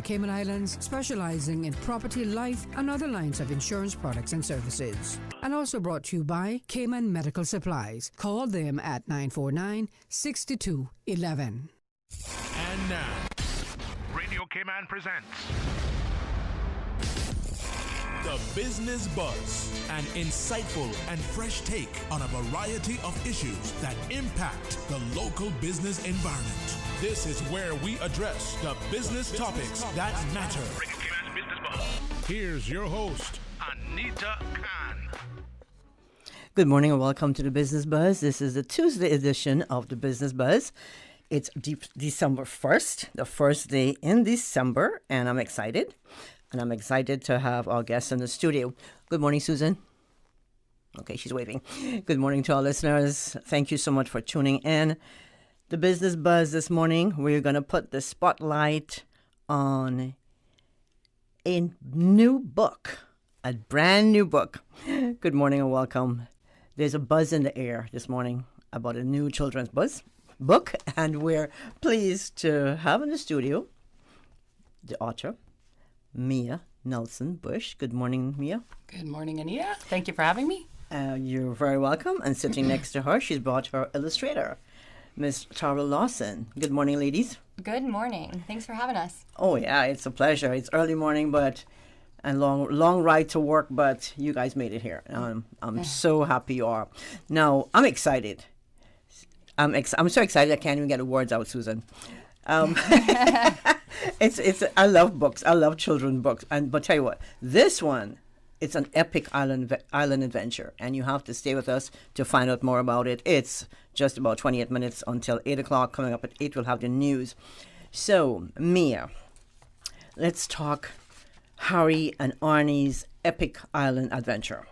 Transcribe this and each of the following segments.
The Cayman Islands, specializing in property, life, and other lines of insurance products and services. And also brought to you by Cayman Medical Supplies. Call them at 949-6211. And now, Radio Cayman presents The Business Buzz, an insightful and fresh take on a variety of issues that impact the local business environment. This is where we address the business topics that matter. Radio Cayman's Business Buzz. Here's your host, Anita Khan. Good morning and welcome to the Business Buzz. This is the Tuesday edition of the Business Buzz. It's December 1st, the first day in December, and I'm excited. And I'm excited to have our guests in the studio. Good morning, Susan. Okay, she's waving. Good morning to our listeners. Thank you so much for tuning in. The Business Buzz this morning, we're going to put the spotlight on a new book, a brand new book. Good morning and welcome. There's a buzz in the air this morning about a new children's book, and we're pleased to have in the studio the author, Mia Nelson Bush. Good morning, Mia. Good morning, Anita. Thank you for having me. You're very welcome. And sitting next to her, she's brought her illustrator, Miss Tara Lawson. Good morning, ladies. Good morning. Thanks for having us. Oh, yeah, it's a pleasure. It's early morning, and long ride to work, but you guys made it here. I'm so happy you are. Now, I'm excited. I'm so excited I can't even get the words out, Susan. It's I love books. I love children's books. But tell you what, this one, it's an epic island adventure, and you have to stay with us to find out more about it. It's just about 28 minutes until 8 o'clock. Coming up at 8, we'll have the news. So, Mia, let's talk Harry and Arnie's epic island adventure.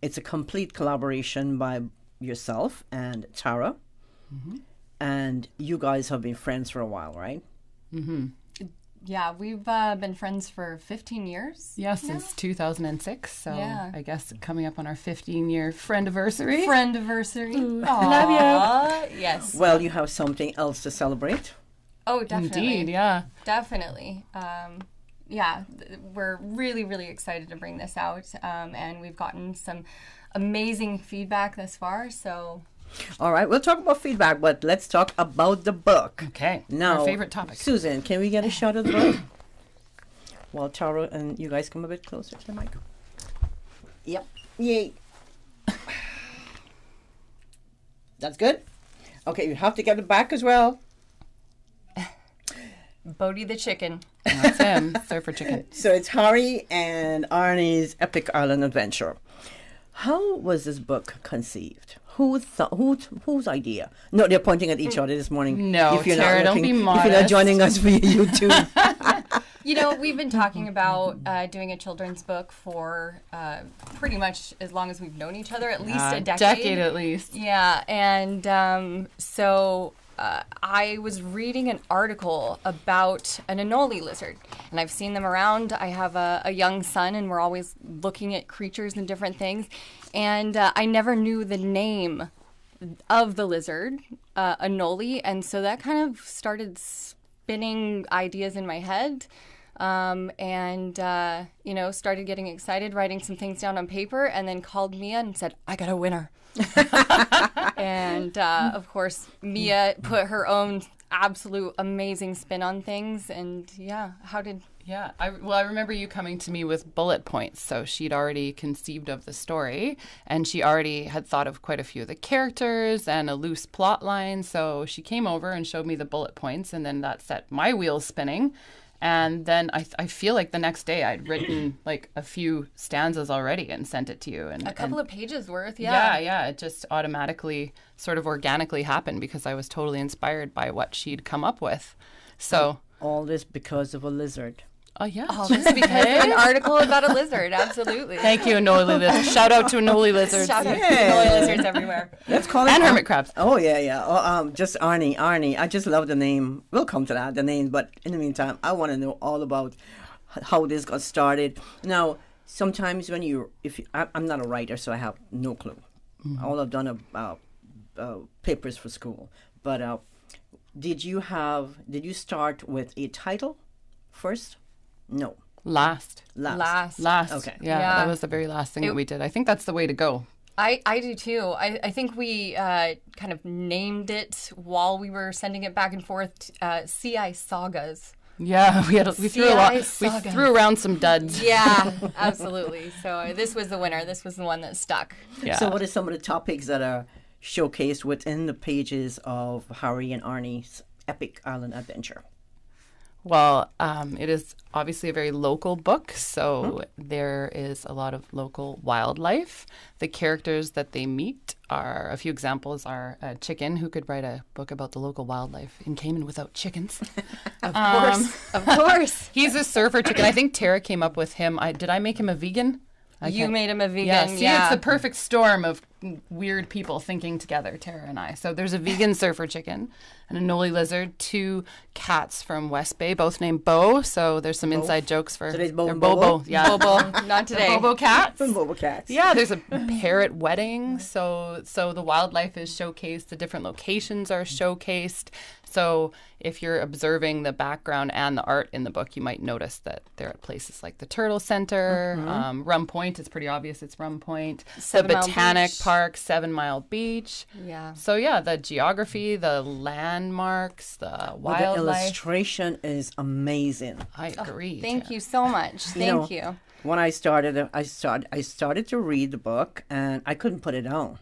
It's a complete collaboration by yourself and Tara. Mm-hmm. And you guys have been friends for a while, right? Mm-hmm. Yeah, we've been friends for 15 years. Yeah, since 2006. So yeah. I guess coming up on our 15-year friendiversary. Love you. Yes. Well, you have something else to celebrate. Oh, definitely. Indeed, yeah. Definitely. We're really, really excited to bring this out. And we've gotten some amazing feedback thus far, so... All right, we'll talk about feedback, but let's talk about the book. Okay, now, our favorite topic. Susan, can we get a shot of the book? While Tara and you guys come a bit closer to the mic. Yep. Yay. That's good. Okay, you have to get it back as well. Bodie the chicken. That's him. Surfer chicken. So it's Harry and Arnie's Epic Island Adventure. How was this book conceived? Whose idea? No, they're pointing at each other this morning. No, if you're Tara, not don't be modest. If you're not joining us via YouTube. You know, we've been talking about doing a children's book for pretty much as long as we've known each other, at least a decade. Decade at least. Yeah, and so I was reading an article about an anole lizard, and I've seen them around. I have a young son, and we're always looking at creatures and different things. And I never knew the name of the lizard, anole, and so that kind of started spinning ideas in my head. Started getting excited, writing some things down on paper, and then called Mia and said, I got a winner. And, of course, Mia put her own absolute amazing spin on things. And, I remember you coming to me with bullet points. So she'd already conceived of the story, and she already had thought of quite a few of the characters and a loose plot line. So she came over and showed me the bullet points, and then that set my wheels spinning. And then I feel like the next day I'd written like a few stanzas already and sent it to you. And a couple of pages worth, yeah. Yeah. It just automatically, sort of organically happened because I was totally inspired by what she'd come up with. So all this because of a lizard. Oh, yeah. All this because of an article about a lizard, absolutely. Thank you, Anole lizards. Shout out to Anole lizards. Shout out to Anole lizards everywhere. Let's call it... And hermit crabs. Oh, yeah. Just Arnie. I just love the name. We'll come to that, the name. But in the meantime, I want to know all about how this got started. Now, sometimes when I'm not a writer, so I have no clue. Mm-hmm. All I've done are papers for school. But did you start with a title first? No. Last. Last. Okay. Yeah, Yeah. that was the very last thing that we did. I think that's the way to go. I do too. I think we kind of named it while we were sending it back and forth. CI Sagas. Yeah, we CI threw around some duds. Yeah, absolutely. So this was the winner. This was the one that stuck. Yeah. So what are some of the topics that are showcased within the pages of Harry and Arnie's epic island adventure? Well, it is obviously a very local book, so there is a lot of local wildlife. The characters that they meet are, a few examples are a chicken who could write a book about the local wildlife in Cayman without chickens. Of course. He's a surfer chicken. I think Tara came up with him. Did I make him a vegan? You made him a vegan. Yeah, see, it's the perfect storm of weird people thinking together, Tara and I. So there's a vegan surfer chicken, an Anole lizard, 2 cats from West Bay, both named Bo. So there's some inside jokes for Today's Bo they're and Bobo? Bobo. Yeah, Bobo. Not today. Bobo cats. From Boba Cats. Yeah, there's a parrot wedding. So the wildlife is showcased. The different locations are showcased. So if you're observing the background and the art in the book, you might notice that they're at places like the Turtle Center, Rum Point. It's pretty obvious it's Rum Point. The Mile Botanic Beach. Park, 7 Mile Beach. Yeah. So yeah, the geography, the landmarks, the Well, the wildlife. illustration is amazing. I agree. Thank you so much. Thank you. When I started to read the book, and I couldn't put it down.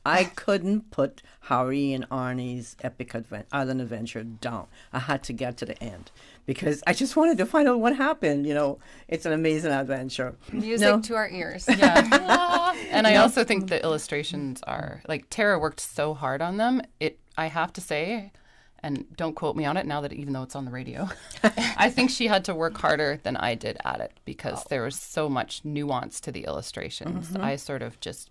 I couldn't put Harry and Arnie's epic island adventure down. I had to get to the end because I just wanted to find out what happened. It's an amazing adventure. Music to our ears. Yeah. And I also think the illustrations are, like, Tara worked so hard on them. I have to say, and don't quote me on it now that even though it's on the radio, I think she had to work harder than I did at it because there was so much nuance to the illustrations. I sort of just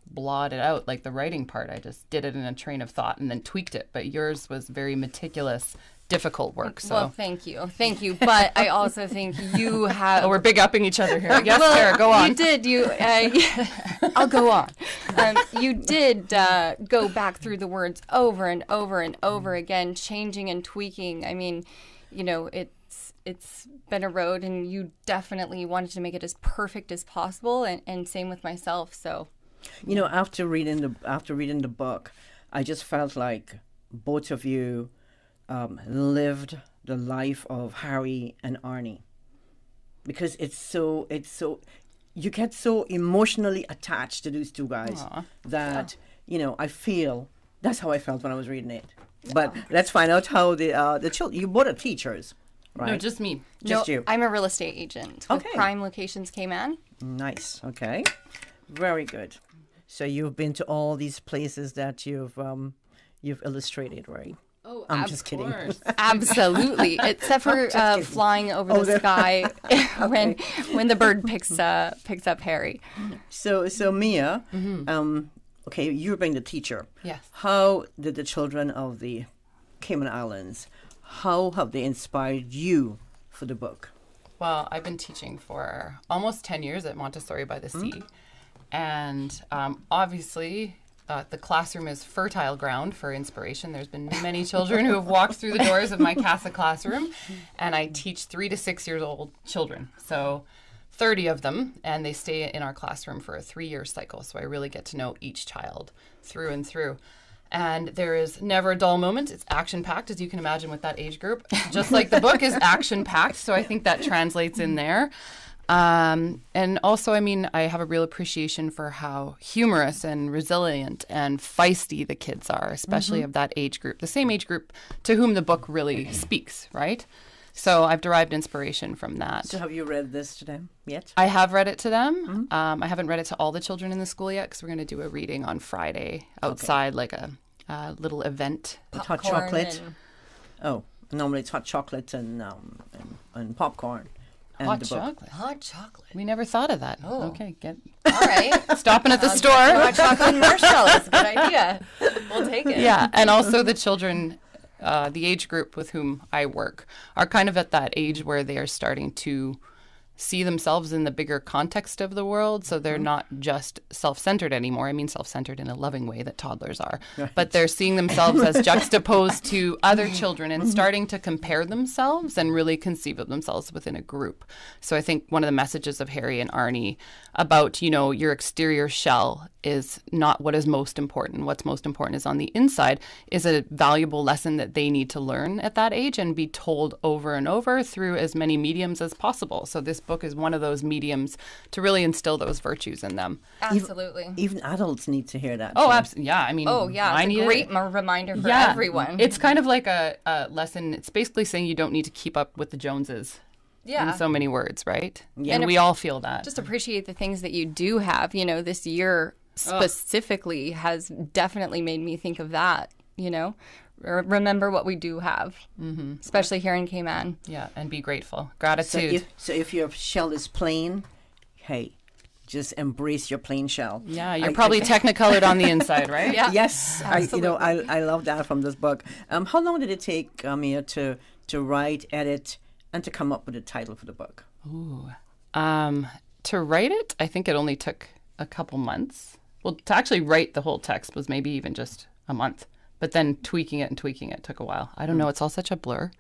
blotted out, like the writing part. I just did it in a train of thought and then tweaked it. But yours was very meticulous, difficult work. So Well, thank you. But I also think you have. we're big upping each other here. Yes, Tara, go on. You did. I'll go on. You did go back through the words over and over and over again, changing and tweaking. I mean, it's been a road, and you definitely wanted to make it as perfect as possible, and same with myself. So. After reading the book, I just felt like both of you lived the life of Harry and Arnie, because it's so you get so emotionally attached to these two guys that I feel that's how I felt when I was reading it. But let's find out how the children. You both are teachers, right? No, just me. Just you. I'm a real estate agent with Okay. Prime Locations Cayman. Nice. Okay. Very good. So you've been to all these places that you've illustrated, right? Oh, I'm just kidding. Absolutely, except for flying over the sky when the bird picks up Harry. So Mia, okay, you've been the teacher. Yes. How did the children of the Cayman Islands, how have they inspired you for the book? Well, I've been teaching for almost 10 years at Montessori by the Sea. And obviously, the classroom is fertile ground for inspiration. There's been many children who have walked through the doors of my CASA classroom. And I teach 3 to 6 years old children. So 30 of them, and they stay in our classroom for a 3-year cycle. So I really get to know each child through and through. And there is never a dull moment. It's action-packed, as you can imagine, with that age group. Just like the book is action-packed. So I think that translates in there. And also, I mean, I have a real appreciation for how humorous and resilient and feisty the kids are, especially of that age group, the same age group to whom the book really speaks, right? So I've derived inspiration from that. So have you read this to them yet? I have read it to them. I haven't read it to all the children in the school yet because we're going to do a reading on Friday outside, like a little event. Hot Popcorn chocolate? and- Oh, normally it's hot chocolate and popcorn. And Hot the book. chocolate. Hot chocolate. We never thought of that. Oh. Okay, All right. stopping at the store. Hot chocolate and marshmallows. Good idea. We'll take it. Yeah, and also the children, the age group with whom I work, are kind of at that age where they are starting to see themselves in the bigger context of the world. So they're not just self-centered anymore. I mean, self-centered in a loving way that toddlers are, but they're seeing themselves as juxtaposed to other children and starting to compare themselves and really conceive of themselves within a group. So I think one of the messages of Harry and Arnie about, you know, your exterior shell is not what is most important. What's most important is on the inside is a valuable lesson that they need to learn at that age and be told over and over through as many mediums as possible. So this book is one of those mediums to really instill those virtues in them. Absolutely. Even adults need to hear that. Oh, too. absolutely. Yeah. I mean, Oh, yeah. I It's need a it. great reminder for everyone. It's kind of like a lesson. It's basically saying you don't need to keep up with the Joneses yeah. in so many words, right? Yeah. And And we all feel that. Just appreciate the things that you do have. You know, this year specifically has definitely made me think of that, you know. Remember what we do have, especially here in Cayman. Yeah, and be grateful. So Gratitude. if your shell is plain, hey, just embrace your plain shell. Yeah, you're probably technicolored on the inside, right? Yeah. Yes, I love that from this book. How long did it take, Mia, to write, edit, and to come up with a title for the book? To write it, I think it only took a couple months. Well, to actually write the whole text was maybe even just a month. But then tweaking it took a while. I don't know. It's all such a blur.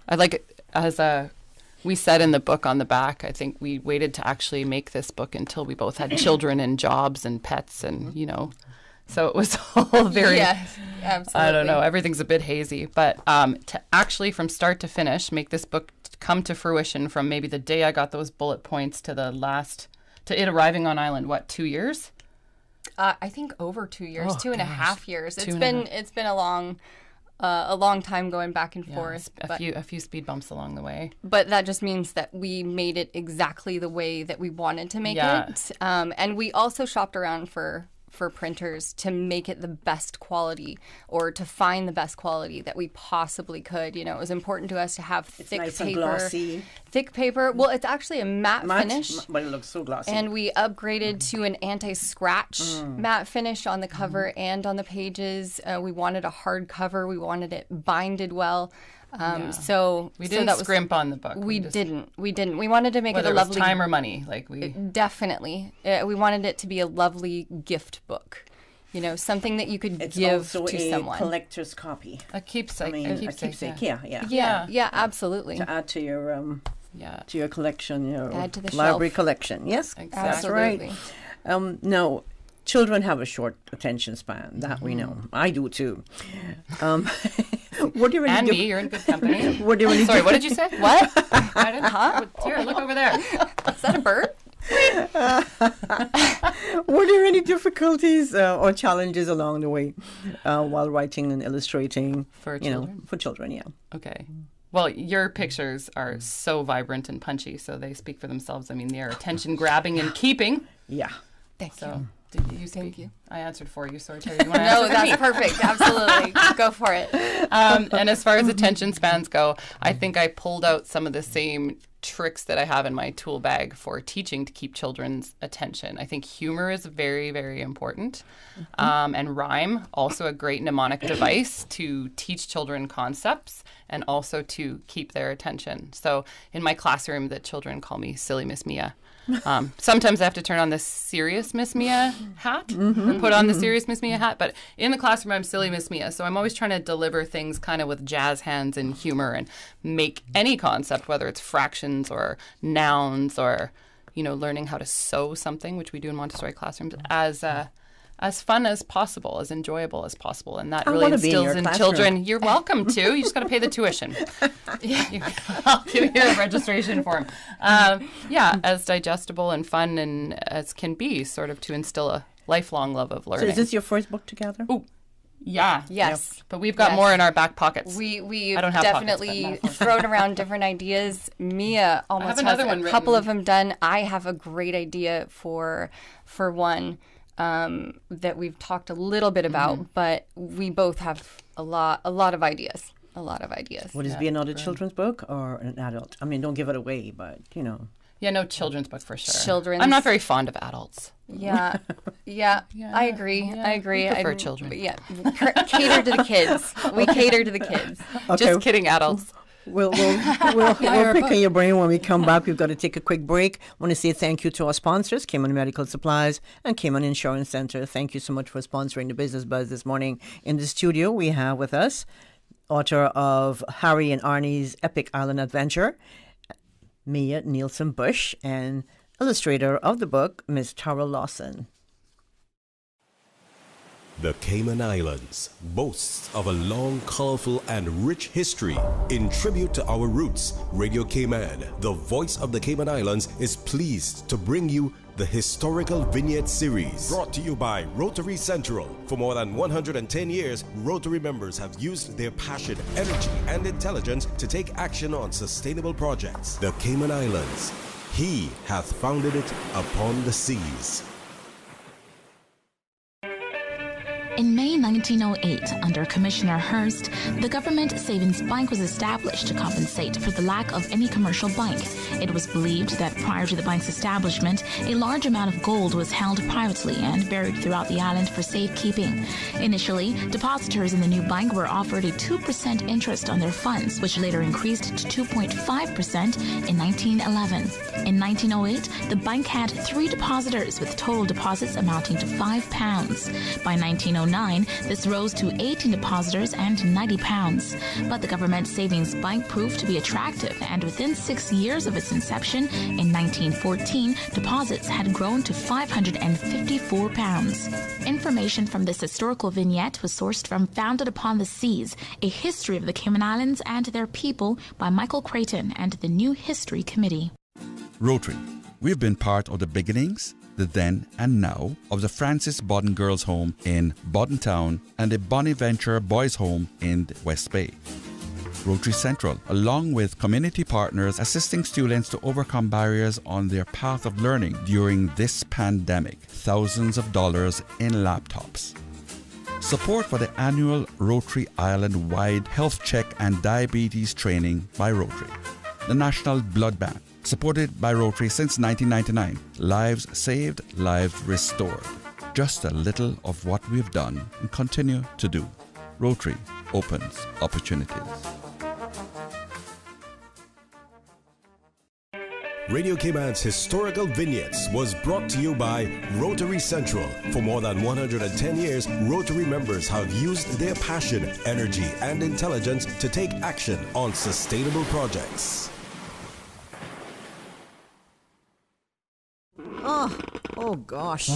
I like, we said in the book on the back, I think we waited to actually make this book until we both had children and jobs and pets and, you know. So it was all very, Yes, absolutely. I don't know, everything's a bit hazy. But to actually from start to finish make this book come to fruition from maybe the day I got those bullet points to to it arriving on island, 2 years? I think over 2 years, Oh, 2.5 years. Two It's and been a it's been a long time going back and forth. A few speed bumps along the way. But that just means that we made it exactly the way that we wanted to make Yeah. it. And we also shopped around for printers to make it the best quality or to find the best quality that we possibly could. You know, it was important to us to have thick nice and paper. glossy. Thick paper. Well, it's actually a matte finish. But it looks so glossy. And we upgraded to an anti-scratch matte finish on the cover and on the pages. We wanted a hard cover. We wanted it binded well. So We so didn't that was, scrimp on the book. We just- didn't. We didn't. We wanted to make Whether it a it was lovely. time or money, like we. Definitely, we wanted it to be a lovely gift book. You know, something that you could it's give also to a someone. collector's copy. A keepsake. I mean, a keepsake. Yeah. Yeah, absolutely. To add to your Yeah. to your collection, your Add to the library shelf. collection. Yes, that's Absolutely. right. Now, children have a short attention span. That we know. I do too. Were there any And diff- me, you're in good company. Were there any Sorry, what did you say? What? I didn't. Here, look over there. Is that a bird? Were there any difficulties or challenges along the way while writing and illustrating For you know, children? for children? Yeah. Okay. Well, your pictures are so vibrant and punchy, so they speak for themselves. I mean, they are attention grabbing and keeping. Yeah. Thank So, did you speak? Thank you. I answered for you. Sorry, Terry. You want to No, answer for me? that's perfect. Absolutely. Go for it. And as far as attention spans go, I think I pulled out some of the same tricks that I have in my tool bag for teaching to keep children's attention. I think humor is very, very important. And rhyme, also a great mnemonic device to teach children concepts and also to keep their attention. So in my classroom, the children call me Silly Miss Mia. Sometimes I have to turn on the serious Miss Mia hat or put on the serious Miss Mia hat. But in the classroom, I'm Silly Miss Mia. So I'm always trying to deliver things kind of with jazz hands and humor and make any concept, whether it's fractions or nouns or, you know, learning how to sew something, which we do in Montessori classrooms, as fun as possible, as enjoyable as possible. And that I really wanna be in instills your in classroom. children. You're welcome to. You just got to pay the tuition. I'll give you a registration form. As digestible and fun and as can be, sort of to instill a lifelong love of So learning. is this your first book together? Ooh, yeah. Yes. Yep. But we've got Yes. more in our back pockets. We've I don't have pockets, definitely but no. thrown around different ideas. Mia almost has another a one couple written. of them done. I have a great idea for one that we've talked a little bit about, but we both have a lot of ideas. A lot of ideas. Would this be another children's book or an adult? I mean, don't give it away, but you know. Yeah, no children's book for sure. Children's. I'm not very fond of adults. Yeah, I agree. I agree. we prefer I children. Yeah, cater to the kids. We cater to the kids. Okay. Just kidding, adults. We'll pick on your brain when we come back. We've got to take a quick break. I want to say thank you to our sponsors, Cayman Medical Supplies and Cayman Insurance Center. Thank you so much for sponsoring the Business Buzz this morning. In the studio, we have with us author of Harry and Arnie's Epic Island Adventure, Mia Nielsen Bush, and illustrator of the book, Ms. Tara Lawson. The Cayman Islands boasts of a long, colorful, and rich history. In tribute to our roots, Radio Cayman, the voice of the Cayman Islands, is pleased to bring you the Historical Vignette Series, brought to you by Rotary Central. For more than 110 years, Rotary members have used their passion, energy, and intelligence to take action on sustainable projects. The Cayman Islands, He hath founded it upon the seas. In May 1908, under Commissioner Hearst, the Government Savings Bank was established to compensate for the lack of any commercial bank. It was believed that prior to the bank's establishment, a large amount of gold was held privately and buried throughout the island for safekeeping. Initially, depositors in the new bank were offered a 2% interest on their funds, which later increased to 2.5% in 1911. In 1908, the bank had 3 depositors with total deposits amounting to £5. By 1909, this rose to 18 depositors and £90. But the Government Savings Bank proved to be attractive, and within 6 years of its inception, in 1914, deposits had grown to £554. Information from this historical vignette was sourced from Founded Upon the Seas, A History of the Cayman Islands and Their People by Michael Creighton and the New History Committee. Rotary. We've been part of the beginnings, the then and now of the Francis Bodden Girls' Home in Bodden Town and the Bonaventure Boys' Home in the West Bay. Rotary Central, along with community partners assisting students to overcome barriers on their path of learning during this pandemic, thousands of dollars in laptops. Support for the annual Rotary Island-wide health check and diabetes training by Rotary. The National Blood Bank, supported by Rotary since 1999. Lives saved, lives restored. Just a little of what we've done and continue to do. Rotary opens opportunities. Radio Cayman's Historical Vignettes was brought to you by Rotary Central. For more than 110 years, Rotary members have used their passion, energy, and intelligence to take action on sustainable projects. Oh gosh.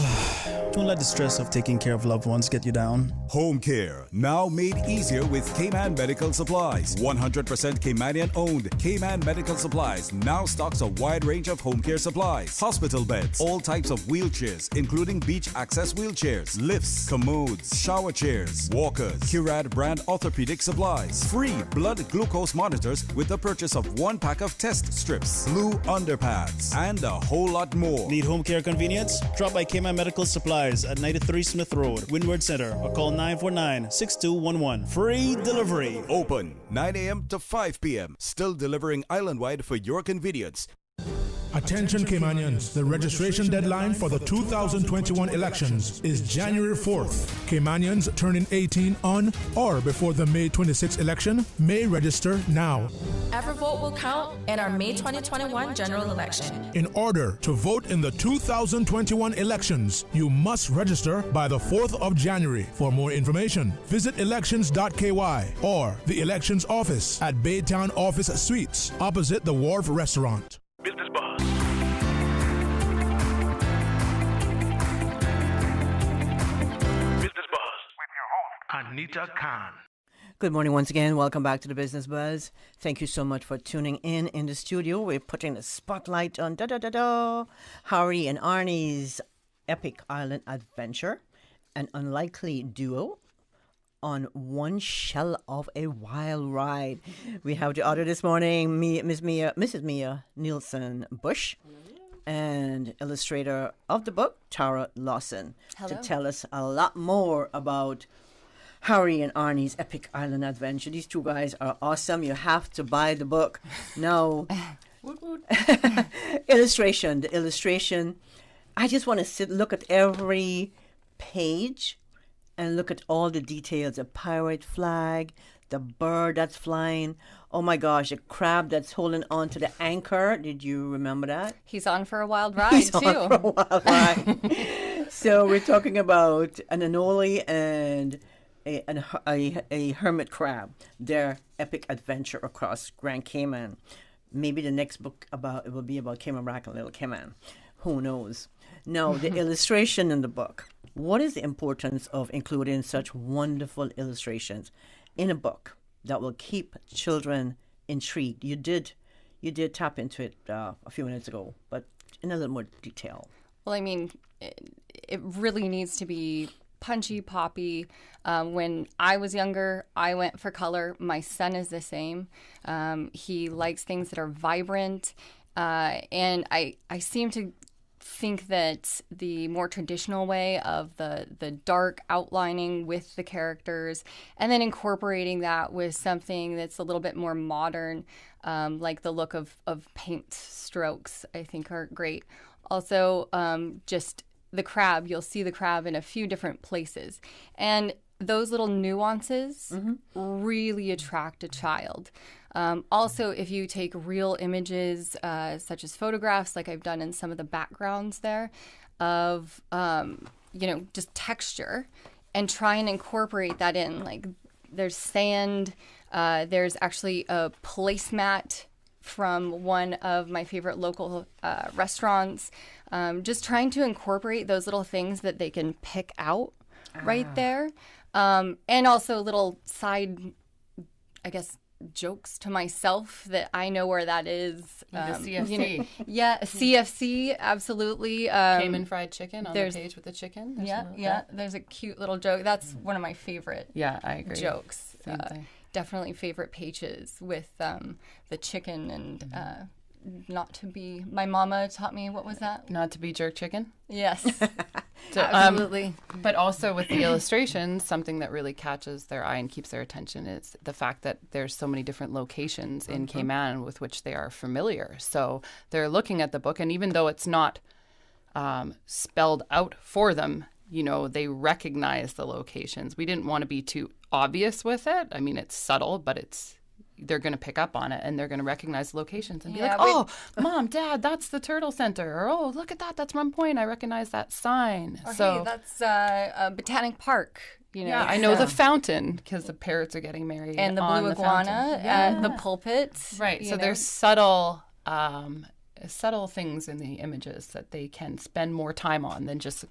Don't let the stress of taking care of loved ones get you down. Home care, now made easier with Cayman Medical Supplies. 100% Caymanian owned. Cayman Medical Supplies now stocks a wide range of home care supplies. Hospital beds, all types of wheelchairs, including beach access wheelchairs, lifts, commodes, shower chairs, walkers, Curad brand orthopedic supplies. Free blood glucose monitors with the purchase of 1 pack of test strips, blue underpads, and a whole lot more. Need home care convenience? Drop by Cayman Medical Supplies at 93 Smith Road, Windward Center, or call 949-6211. Free delivery. Open 9 a.m. to 5 p.m. Still delivering island-wide for your convenience. Attention Caymanians, the registration deadline for the 2021 elections is January 4th. Caymanians turning 18 on or before the May 26 election may register now. Every vote will count in our May 2021 general election. In order to vote in the 2021 elections, you must register by the 4th of January. For more information, visit elections.ky or the elections office at Baytown Office Suites opposite the Wharf Restaurant. Business Buzz. Business Buzz with your host, Anita Khan. Good morning once again. Welcome back to the Business Buzz. Thank you so much for tuning in the studio. We're putting the spotlight on Harry and Arnie's Epic Island Adventure, an unlikely duo on one shell of a wild ride. We have the author this morning, Mrs. Mia Nielsen Bush, and illustrator of the book, Tara Lawson, to tell us a lot more about Harry and Arnie's Epic Island Adventure. These two guys are awesome. You have to buy the book. Now, the illustration, I just want to look at every page and look at all the details, the pirate flag, the bird that's flying. Oh my gosh, a crab that's holding on to the anchor. Did you remember that? He's on for a wild ride, He's too. on for a wild ride. So we're talking about an anole and a hermit crab, their epic adventure across Grand Cayman. Maybe the next book it will be about Cayman Brac and Little Cayman. Who knows? Now, the illustration in the book. What is the importance of including such wonderful illustrations in a book that will keep children intrigued? You did tap into it a few minutes ago, but in a little more detail. Well, I mean, it really needs to be punchy, poppy. When I was younger, I went for color. My son is the same. He likes things that are vibrant. And I seem to think that the more traditional way of the dark outlining with the characters and then incorporating that with something that's a little bit more modern, like the look of paint strokes, I think are great. Also, just the crab, you'll see the crab in a few different places. And those little nuances really attract a child. Also, if you take real images, such as photographs, like I've done in some of the backgrounds there, of, just texture, and try and incorporate that in. Like there's sand, there's actually a placemat from one of my favorite local restaurants. Just trying to incorporate those little things that they can pick out right there. And also little side, I guess, jokes to myself that I know where that is. The CFC. CFC, absolutely. Cayman fried chicken on the page with the chicken. There's a cute little joke. That's one of my favorite I agree. jokes. Definitely favorite pages with the chicken and not to be, my mama taught me, what was that? Not to be jerk chicken? Yes. So, absolutely. But also with the illustrations, something that really catches their eye and keeps their attention is the fact that there's so many different locations in Cayman with which they are familiar. So they're looking at the book, and even though it's not spelled out for them, they recognize the locations. We didn't want to be too obvious with it. I mean, it's subtle, but they're going to pick up on it, and they're going to recognize the locations and be like, oh, Mom, Dad, that's the Turtle Center. Or, oh, look at that. That's Rum Point. I recognize that sign. Or, hey, that's Botanic Park. Yeah, I know the fountain because the parrots are getting married. And the blue iguana at the pulpit. Right. So there's subtle things in the images that they can spend more time on than just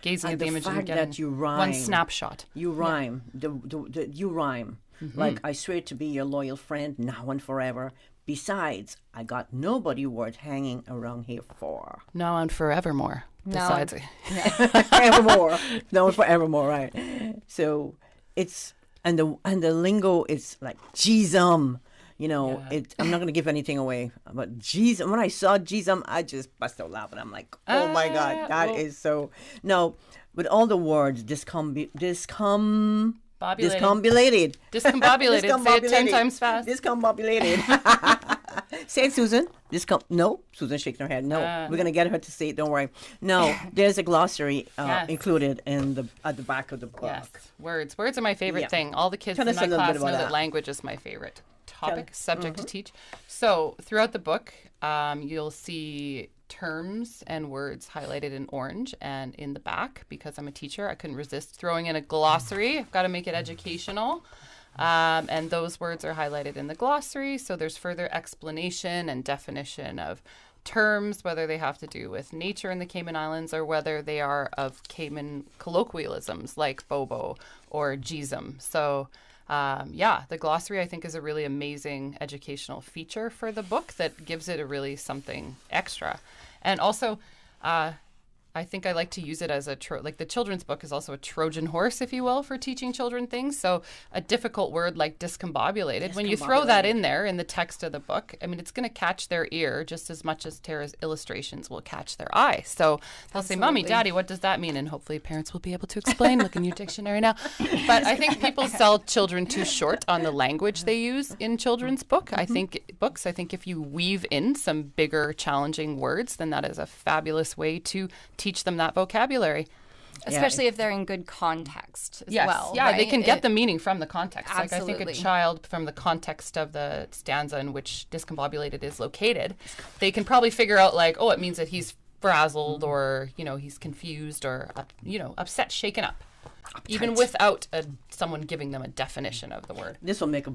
gazing at the image and getting one snapshot. You rhyme. You rhyme. Like, I swear to be your loyal friend now and forever. Besides, I got nobody worth hanging around here for. Now and forevermore. Besides. Evermore. Now and forevermore, right. So it's, and the lingo is like, geezum. I'm not going to give anything away. But geez, when I saw geezum, I just bust out laughing. I'm like, oh my God, that is so. No, with all the words, discombobulated. Say it 10 times fast. Discombobulated. Say it, Susan. No, Susan shaking her head. No, we're gonna get her to say it. Don't worry. No, there's a glossary included at the back of the book. Yes, words are my favorite thing. All the kids in my class know that language is my favorite subject to teach. So throughout the book, you'll see terms and words highlighted in orange, and in the back, because I'm a teacher, I couldn't resist throwing in a glossary. I've got to make it educational. And those words are highlighted in the glossary. So there's further explanation and definition of terms, whether they have to do with nature in the Cayman Islands or whether they are of Cayman colloquialisms like bobo or geezum. So the glossary, I think, is a really amazing educational feature for the book that gives it a really something extra. And also, I think I like to use it as like the children's book is also a Trojan horse, if you will, for teaching children things. So a difficult word like discombobulated, when you throw that in there in the text of the book, I mean, it's going to catch their ear just as much as Tara's illustrations will catch their eye. So they'll say, Mommy, Daddy, what does that mean? And hopefully parents will be able to explain. Look in your dictionary now. But I think people sell children too short on the language they use in children's book. I think if you weave in some bigger, challenging words, then that is a fabulous way to teach them that vocabulary. Especially if they're in good context as Yes. well. Yeah, right? they can get the meaning from the context. Like I think Absolutely. a child, from the context of the stanza in which discombobulated is located, they can probably figure out like, oh, it means that he's frazzled or, he's confused or, upset, shaken up. Even without someone giving them a definition of the word. This will make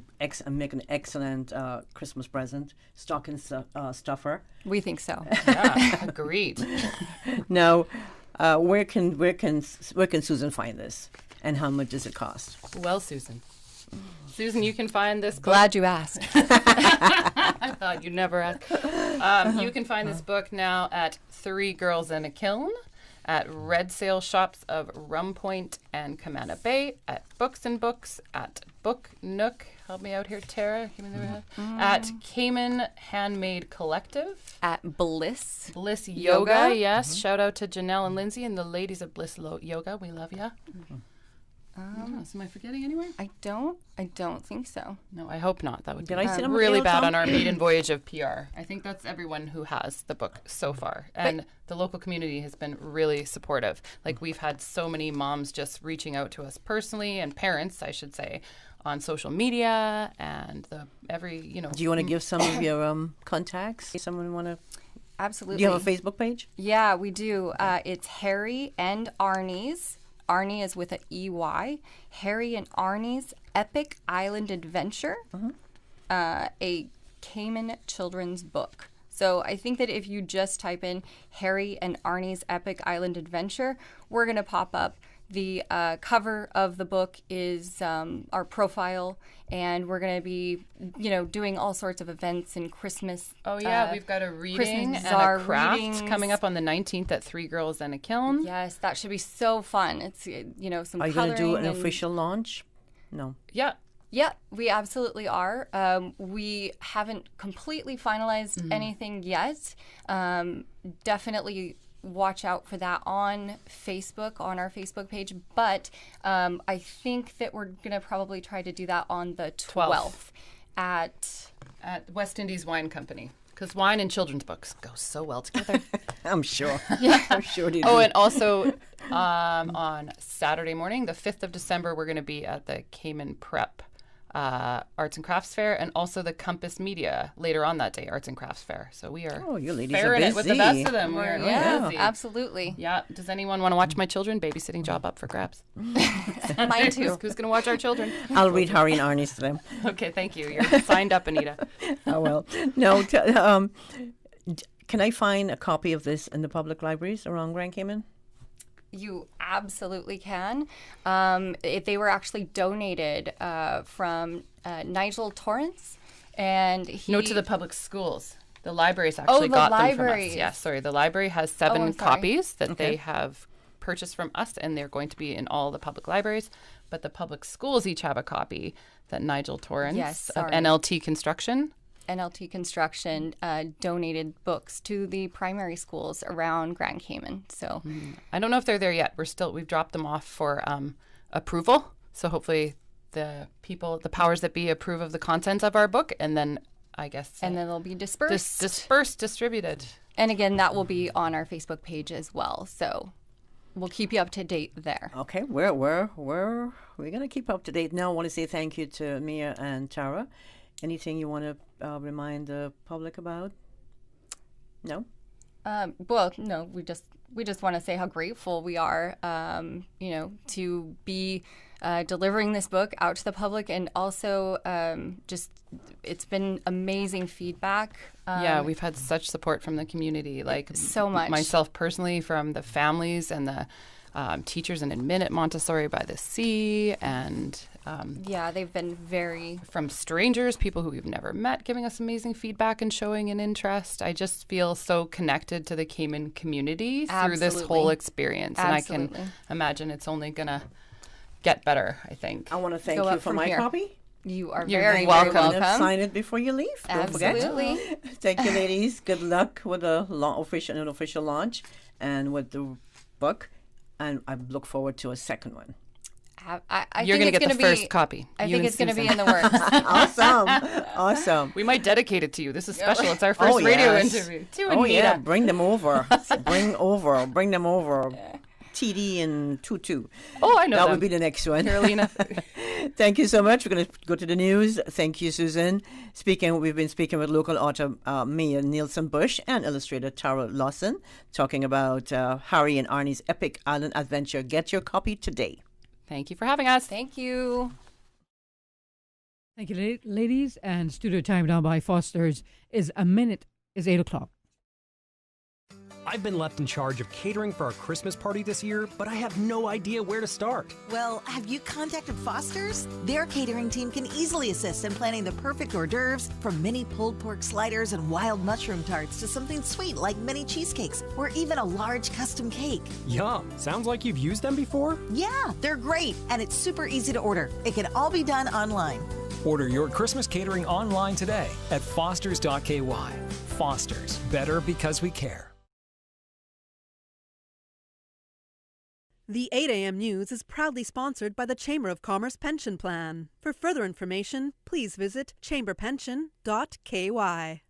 make an excellent Christmas present, stocking stuffer. We think so. Yeah, agreed. Now, where can Susan find this, and how much does it cost? Well, Susan, you can find this book. Glad you asked. I thought you'd never ask. You can find this book now at Three Girls and a Kiln, at Red Sale shops of Rum Point and Camana Bay, at Books and Books, at Book Nook. Help me out here, Tara. Give me the at Cayman Handmade Collective. At Bliss. Bliss Yoga, yes. Shout out to Janelle and Lindsay and the ladies of Bliss Yoga. We love ya. Am I forgetting anywhere? I don't think so. No, I hope not. That would Did be I say them really again, bad Tom? on our maiden voyage of PR. I think that's everyone who has the book so far. And the local community has been really supportive. Like we've had so many moms just reaching out to us personally, and parents, I should say, on social media and Do you want to give some of your contacts? Someone want to? Absolutely. Do you have a Facebook page? Yeah, we do. It's Harry and Arnie's. Arnie is with an EY. Harry and Arnie's Epic Island Adventure, a Cayman children's book. So I think that if you just type in Harry and Arnie's Epic Island Adventure, we're going to pop up. The cover of the book is our profile, and we're going to be, doing all sorts of events and Christmas. Oh, yeah, we've got a reading Christmas and a craft readings coming up on the 19th at Three Girls and a Kiln. Yes, that should be so fun. It's, some Are you going to do coloring an and- official launch? No. Yeah. Yeah, we absolutely are. We haven't completely finalized anything yet. Definitely watch out for that on Facebook, on our Facebook page. But I think that we're going to probably try to do that on the 12th at West Indies Wine Company. Because wine and children's books go so well together. I'm sure. Yeah. I'm sure they do. Oh, and also on Saturday morning, the 5th of December, we're going to be at the Cayman Prep Arts and Crafts Fair, and also the Compass Media later on that day, Arts and Crafts Fair. So we are you ladies are fairing it with the best busy. of them. We are yeah, busy. absolutely. Yeah. Does anyone want to watch my children? Babysitting job up for grabs. Mine too. Who's going to watch our children? I'll read Harry and Arnie's to them. Okay, thank you. You're signed up, Anita. Oh, well. No, can I find a copy of this in the public libraries around Grand Cayman? You absolutely can. They were actually donated from Nigel Torrance, and he No, to the public schools. The libraries actually the got them libraries. from us. Yeah, sorry. The library has 7 I'm sorry. copies that they have purchased from us, and they're going to be in all the public libraries. But the public schools each have a copy that Nigel Torrance Yes, of sorry. NLT Construction. NLT Construction donated books to the primary schools around Grand Cayman. So I don't know if they're there yet. We've dropped them off for approval. So hopefully the powers that be approve of the contents of our book, and then I guess and then they'll be dispersed. Distributed. And again, that will be on our Facebook page as well. So we'll keep you up to date there. Okay, we're going to keep up to date. Now I want to say thank you to Mia and Tara. Anything you want to remind the public about? No? Well, no, we just want to say how grateful we are, to be delivering this book out to the public, and also it's been amazing feedback. Yeah, we've had such support from the community, like so much. Myself personally, from the families and the teachers and admin at Montessori by the Sea, and they've been very from strangers, people who we've never met, giving us amazing feedback and showing an interest. I just feel so connected to the Cayman community through this Absolutely. whole experience, Absolutely. and I can imagine it's only gonna get better. I think. I want to thank Go you up for from my here. copy. You are You're very welcome. very And welcome. sign it before you leave. Don't Absolutely. forget. Thank you, ladies. Good luck with the official launch and with the book. And I look forward to a second one. I You're think gonna get it's the gonna first copy. I You think and it's going to be Susan. in the works. Awesome. We might dedicate it to you. This is special. It's our first radio yes. interview. To Oh, Anita. yeah. Bring them over. Bring them over. TD and Tutu. Oh, I know that them. would be the next one. Carolina. Thank you so much. We're going to go to the news. Thank you, Susan. We've been speaking with local author Mia Nielsen Bush and illustrator Tara Lawson, talking about Harry and Arnie's epic island adventure. Get your copy today. Thank you for having us. Thank you. Thank you, ladies. And studio time now by Foster's is 8 o'clock. I've been left in charge of catering for our Christmas party this year, but I have no idea where to start. Well, have you contacted Foster's? Their catering team can easily assist in planning the perfect hors d'oeuvres, from mini pulled pork sliders and wild mushroom tarts to something sweet like mini cheesecakes or even a large custom cake. Yum! Sounds like you've used them before? Yeah, they're great, and it's super easy to order. It can all be done online. Order your Christmas catering online today at fosters.ky. Foster's, better because we care. The 8 a.m. News is proudly sponsored by the Chamber of Commerce Pension Plan. For further information, please visit chamberpension.ky.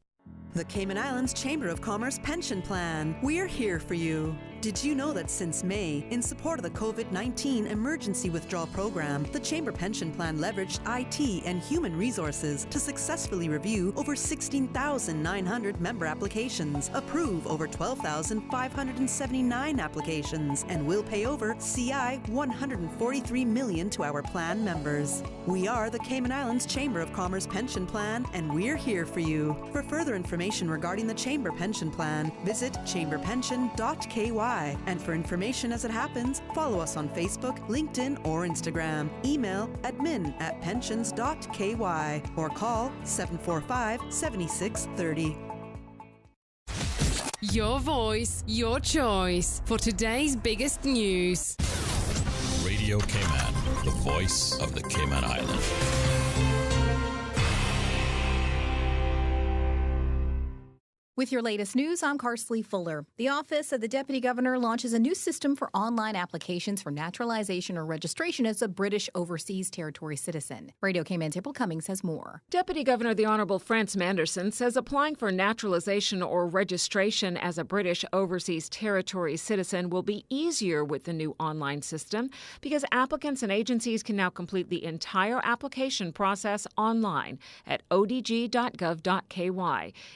The Cayman Islands Chamber of Commerce Pension Plan. We're here for you. Did you know that since May, in support of the COVID-19 Emergency Withdrawal Program, the Chamber Pension Plan leveraged IT and human resources to successfully review over 16,900 member applications, approve over 12,579 applications, and will pay over CI $143 million to our plan members. We are the Cayman Islands Chamber of Commerce Pension Plan, and we're here for you. For further information regarding the Chamber Pension Plan, visit chamberpension.ky. And for information as it happens, follow us on Facebook, LinkedIn, or Instagram. Email admin@pensions.ky or call 745-7630. Your voice, your choice for today's biggest news. Radio Cayman, the voice of the Cayman Islands. With your latest news, I'm Carsley Fuller. The Office of the Deputy Governor launches a new system for online applications for naturalization or registration as a British Overseas Territory citizen. Radio Cayman's April Cummings has more. Deputy Governor the Honourable France Manderson says applying for naturalization or registration as a British Overseas Territory citizen will be easier with the new online system because applicants and agencies can now complete the entire application process online at odg.gov.ky.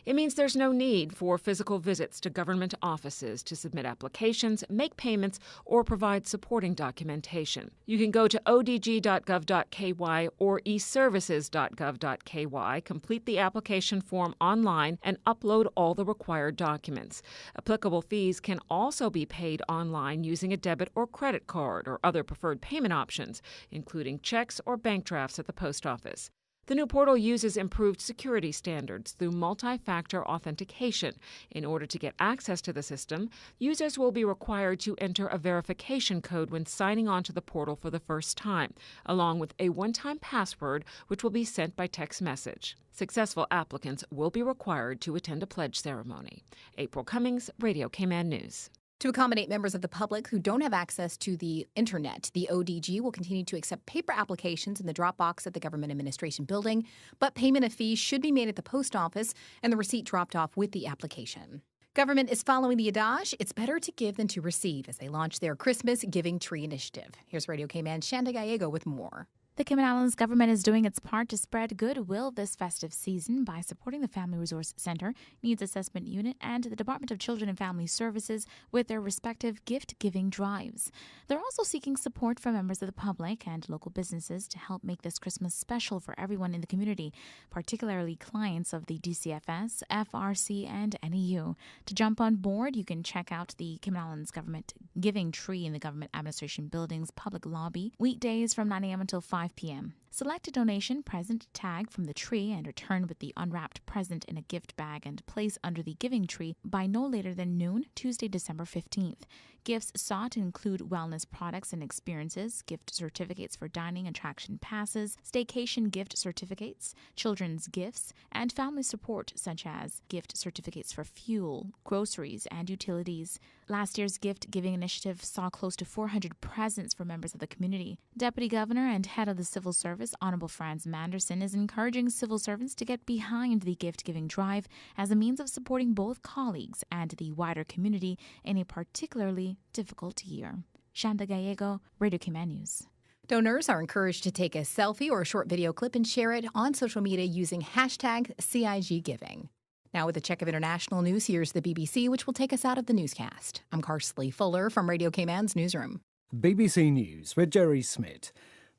It means there's no need for physical visits to government offices to submit applications, make payments, or provide supporting documentation. You can go to odg.gov.ky or eservices.gov.ky, complete the application form online, and upload all the required documents. Applicable fees can also be paid online using a debit or credit card or other preferred payment options, including checks or bank drafts at the post office. The new portal uses improved security standards through multi-factor authentication. In order to get access to the system, users will be required to enter a verification code when signing on to the portal for the first time, along with a one-time password which will be sent by text message. Successful applicants will be required to attend a pledge ceremony. April Cummings, Radio Cayman News. To accommodate members of the public who don't have access to the internet, the ODG will continue to accept paper applications in the drop box at the Government Administration Building, but payment of fees should be made at the post office and the receipt dropped off with the application. Government is following the adage, it's better to give than to receive, as they launch their Christmas Giving Tree initiative. Here's Radio Cayman's Shanda Gallego with more. The Cayman Islands government is doing its part to spread goodwill this festive season by supporting the Family Resource Center, Needs Assessment Unit, and the Department of Children and Family Services with their respective gift-giving drives. They're also seeking support from members of the public and local businesses to help make this Christmas special for everyone in the community, particularly clients of the DCFS, FRC, and NEU. To jump on board, you can check out the Cayman Islands Government Giving Tree in the Government Administration Building's public lobby, weekdays from 9 a.m. until 5 p.m. Select a donation present tag from the tree and return with the unwrapped present in a gift bag and place under the giving tree by no later than noon, Tuesday, December 15th. Gifts sought include wellness products and experiences, gift certificates for dining attraction passes, staycation gift certificates, children's gifts, and family support such as gift certificates for fuel, groceries, and utilities. Last year's gift-giving initiative saw close to 400 presents for members of the community. Deputy Governor and Head of the Civil Service, Honourable France Manderson, is encouraging civil servants to get behind the gift-giving drive as a means of supporting both colleagues and the wider community in a particularly difficult year. Shanda Gallego, Radio Cayman News. Donors are encouraged to take a selfie or a short video clip and share it on social media using hashtag #CIGGiving. Now with a check of international news, here's the BBC, which will take us out of the newscast. I'm Karsley Fuller from Radio Cayman's newsroom. BBC News with Jerry Smith.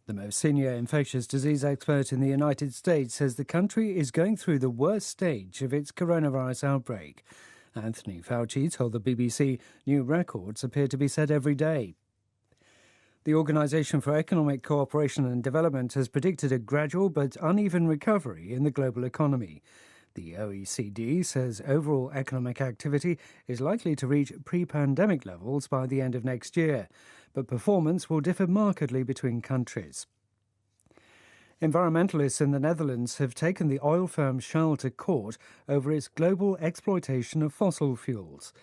The most senior infectious disease expert in the United States says the country is going through the worst stage of its coronavirus outbreak. Anthony Fauci told the BBC new records appear to be set every day. The Organisation for Economic Cooperation and Development has predicted a gradual but uneven recovery in the global economy. The OECD says overall economic activity is likely to reach pre-pandemic levels by the end of next year, but performance will differ markedly between countries. Environmentalists in the Netherlands have taken the oil firm Shell to court over its global exploitation of fossil fuels.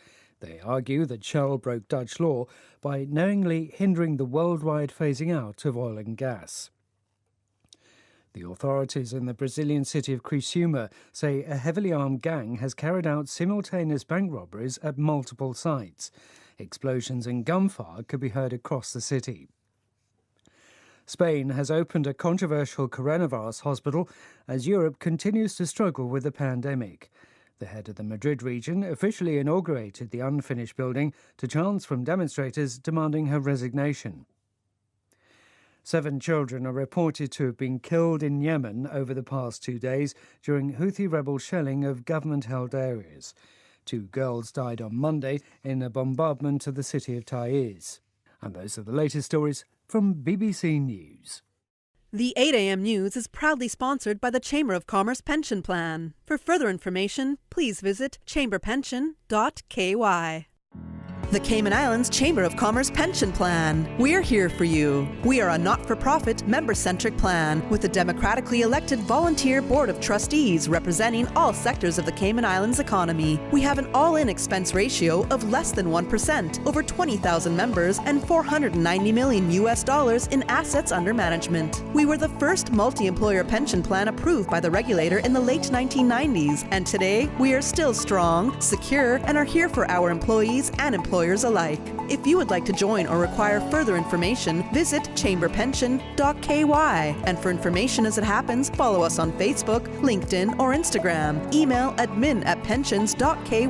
They argue that Shell broke Dutch law by knowingly hindering the worldwide phasing out of oil and gas. The authorities in the Brazilian city of Criciúma say a heavily armed gang has carried out simultaneous bank robberies at multiple sites. Explosions and gunfire could be heard across the city. Spain has opened a controversial coronavirus hospital as Europe continues to struggle with the pandemic. The head of the Madrid region officially inaugurated the unfinished building to chants from demonstrators demanding her resignation. 7 children are reported to have been killed in Yemen over the past 2 days during Houthi rebel shelling of government-held areas. 2 girls died on Monday in a bombardment of the city of Taiz. And those are the latest stories from BBC News. The 8 a.m. news is proudly sponsored by the Chamber of Commerce Pension Plan. For further information, please visit chamberpension.ky. The Cayman Islands Chamber of Commerce Pension Plan. We're here for you. We are a not-for-profit, member-centric plan with a democratically elected volunteer board of trustees representing all sectors of the Cayman Islands economy. We have an all-in expense ratio of less than 1%, over 20,000 members, and $490 million in assets under management. We were the first multi-employer pension plan approved by the regulator in the late 1990s, and today we are still strong, secure, and are here for our employees and employers alike. If you would like to join or require further information, visit chamberpension.ky. And for information as it happens, follow us on Facebook, LinkedIn, or Instagram. Email admin@pensions.ky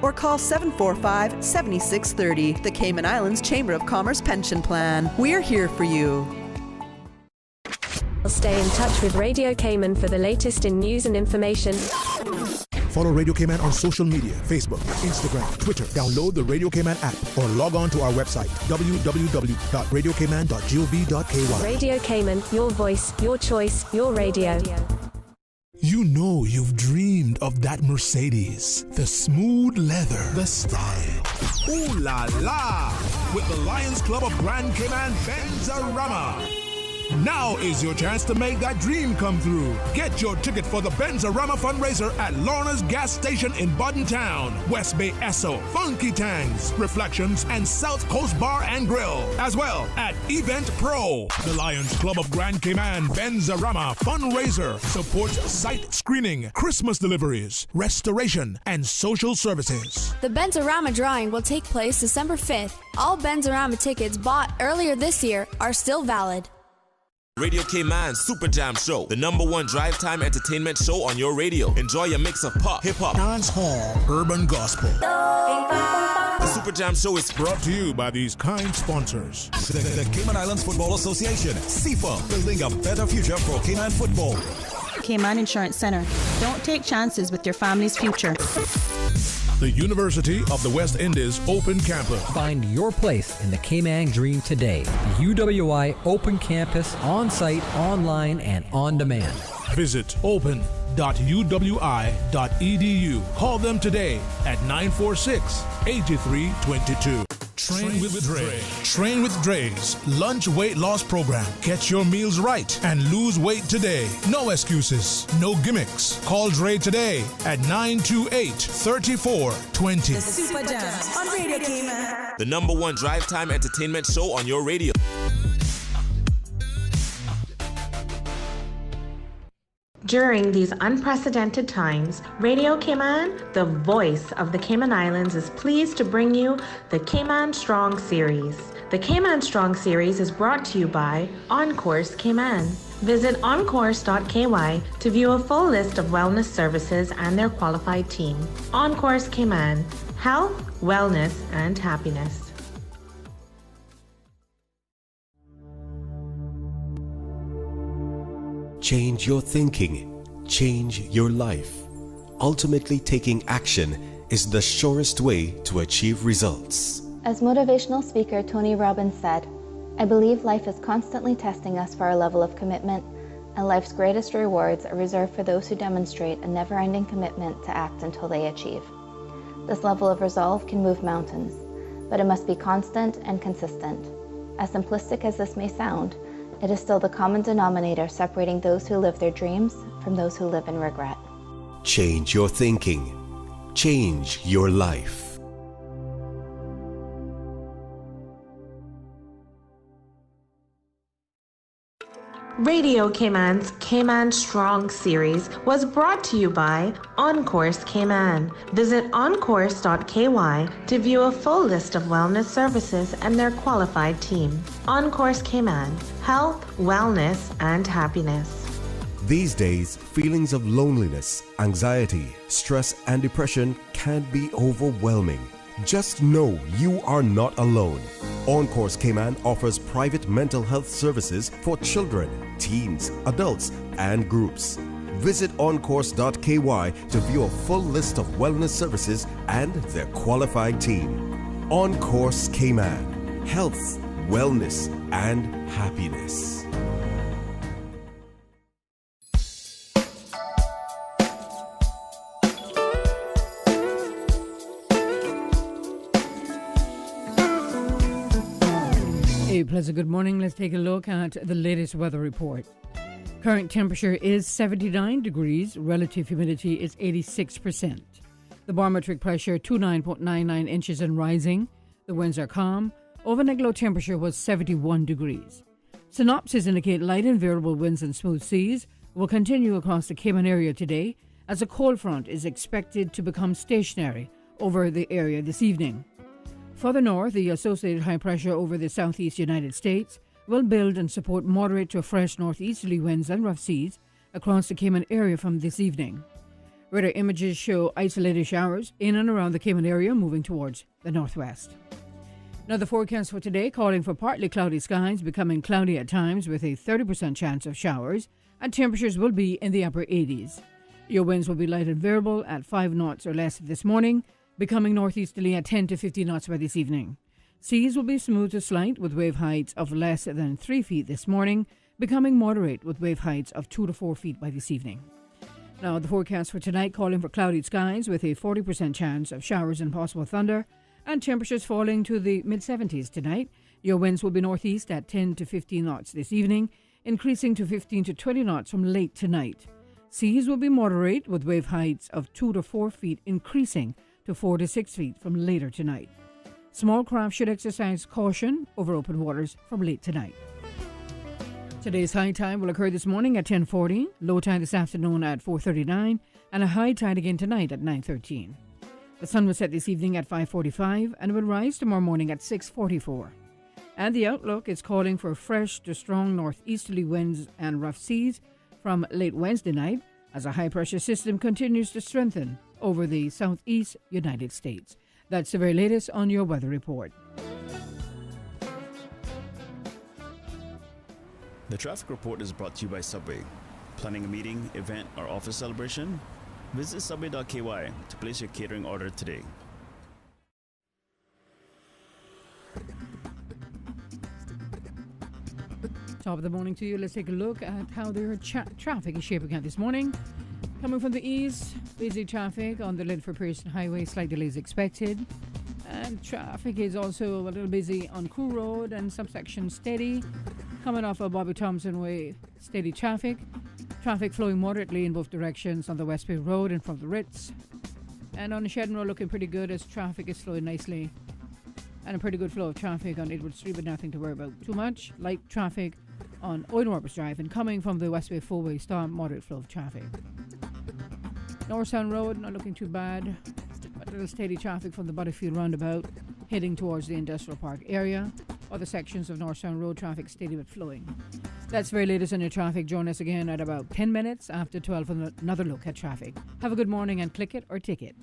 or call 745-7630. The Cayman Islands Chamber of Commerce Pension Plan. We're here for you. Stay in touch with Radio Cayman for the latest in news and information. Follow Radio Cayman on social media, Facebook, Instagram, Twitter. Download the Radio Cayman app or log on to our website, www.radiocayman.gov.ky. Radio Cayman, your voice, your choice, your radio. You know you've dreamed of that Mercedes. The smooth leather, the style. Ooh la la! With the Lions Club of Grand Cayman Benzarama. Now is your chance to make that dream come through. Get your ticket for the Benzarama fundraiser at Lorna's Gas Station in Bodden Town, West Bay Esso, Funky Tangs, Reflections, and South Coast Bar and Grill. As well at Event Pro. The Lions Club of Grand Cayman Benzarama fundraiser supports site screening, Christmas deliveries, restoration, and social services. The Benzarama drawing will take place December 5th. All Benzarama tickets bought earlier this year are still valid. Radio Cayman Super Jam Show, the #1 drive time entertainment show on your radio. Enjoy a mix of pop, hip-hop, dancehall, urban gospel. The Super Jam Show is brought to you by these kind sponsors. The Cayman Islands Football Association, CIFA, building a better future for Cayman football. Cayman Insurance Center. Don't take chances with your family's future. The University of the West Indies Open Campus. Find your place in the Cayman Dream today. The UWI Open Campus, on-site, online, and on demand. Visit open.uwi.edu. Call them today at 946-8322. Train with Dre. Train with Dre's lunch weight loss program. Get your meals right and lose weight today. No excuses, no gimmicks. Call Dre today at 928-3420. The Super Jam on Radio Cayman. The #1 drive time entertainment show on your radio. During these unprecedented times, Radio Cayman, the voice of the Cayman Islands, is pleased to bring you the Cayman Strong Series. The Cayman Strong Series is brought to you by OnCourse Cayman. Visit oncourse.ky to view a full list of wellness services and their qualified team. OnCourse Cayman, health, wellness, and happiness. Change your thinking, change your life. Ultimately, taking action is the surest way to achieve results. As motivational speaker Tony Robbins said, I believe life is constantly testing us for our level of commitment, and life's greatest rewards are reserved for those who demonstrate a never-ending commitment to act until they achieve. This level of resolve can move mountains, but it must be constant and consistent. As simplistic as this may sound, it is still the common denominator separating those who live their dreams from those who live in regret. Change your thinking, change your life. Radio Cayman's Cayman Strong Series was brought to you by OnCourse Cayman. Visit oncourse.ky to view a full list of wellness services and their qualified team. OnCourse Cayman, health, wellness, and happiness. These days, feelings of loneliness, anxiety, stress, and depression can be overwhelming. Just know you are not alone. OnCourse Cayman offers private mental health services for children, teens, adults, and groups. Visit oncourse.ky to view a full list of wellness services and their qualified team. OnCourse Cayman, health, wellness, and happiness. A pleasant good morning. Let's take a look at the latest weather report. Current temperature is 79 degrees. Relative humidity is 86%. The barometric pressure 29.99 inches and rising. The winds are calm. Overnight low temperature was 71 degrees. Synopsis indicate light and variable winds and smooth seas will continue across the Cayman area today as a cold front is expected to become stationary over the area this evening. Further north, the associated high pressure over the southeast United States will build and support moderate to fresh northeasterly winds and rough seas across the Cayman area from this evening. Radar images show isolated showers in and around the Cayman area moving towards the northwest. Now the forecast for today calling for partly cloudy skies becoming cloudy at times with a 30% chance of showers, and temperatures will be in the upper 80s. Your winds will be light and variable at 5 knots or less this morning, becoming northeasterly at 10 to 15 knots by this evening. Seas will be smooth to slight with wave heights of less than 3 feet this morning, becoming moderate with wave heights of 2 to 4 feet by this evening. Now the forecast for tonight calling for cloudy skies with a 40% chance of showers and possible thunder, and temperatures falling to the mid-70s tonight. Your winds will be northeast at 10 to 15 knots this evening, increasing to 15 to 20 knots from late tonight. Seas will be moderate with wave heights of 2 to 4 feet, increasing to 4 to 6 feet from later tonight. Small craft should exercise caution over open waters from late tonight. Today's high tide will occur this morning at 10:40, low tide this afternoon at 4:39, and a high tide again tonight at 9:13. The sun will set this evening at 5:45 and will rise tomorrow morning at 6:44. And the outlook is calling for fresh to strong northeasterly winds and rough seas from late Wednesday night as a high-pressure system continues to strengthen over the southeast United States. That's the very latest on your weather report. The traffic report is brought to you by Subway. Planning a meeting, event, or office celebration? Visit subway.ky to place your catering order today. Top of the morning to you. Let's take a look at how their traffic is shaping out this morning. Coming from the east, busy traffic on the Linford Pearson Highway, slight delays expected. And traffic is also a little busy on Crew Road and subsection steady. Coming off of Bobby Thompson Way, steady traffic. Traffic flowing moderately in both directions on the West Bay Road and from the Ritz. And on the Shedden Road looking pretty good as traffic is flowing nicely. And a pretty good flow of traffic on Edward Street, but nothing to worry about too much. Light traffic on Old Norris Drive and coming from the Westway Four-Way Star, moderate flow of traffic. Norristown Road, not looking too bad. A little steady traffic from the Butterfield roundabout heading towards the Industrial Park area. Other sections of Norristown Road traffic steady but flowing. That's very latest on your traffic. Join us again at about 10 minutes after 12 for another look at traffic. Have a good morning and click it or ticket.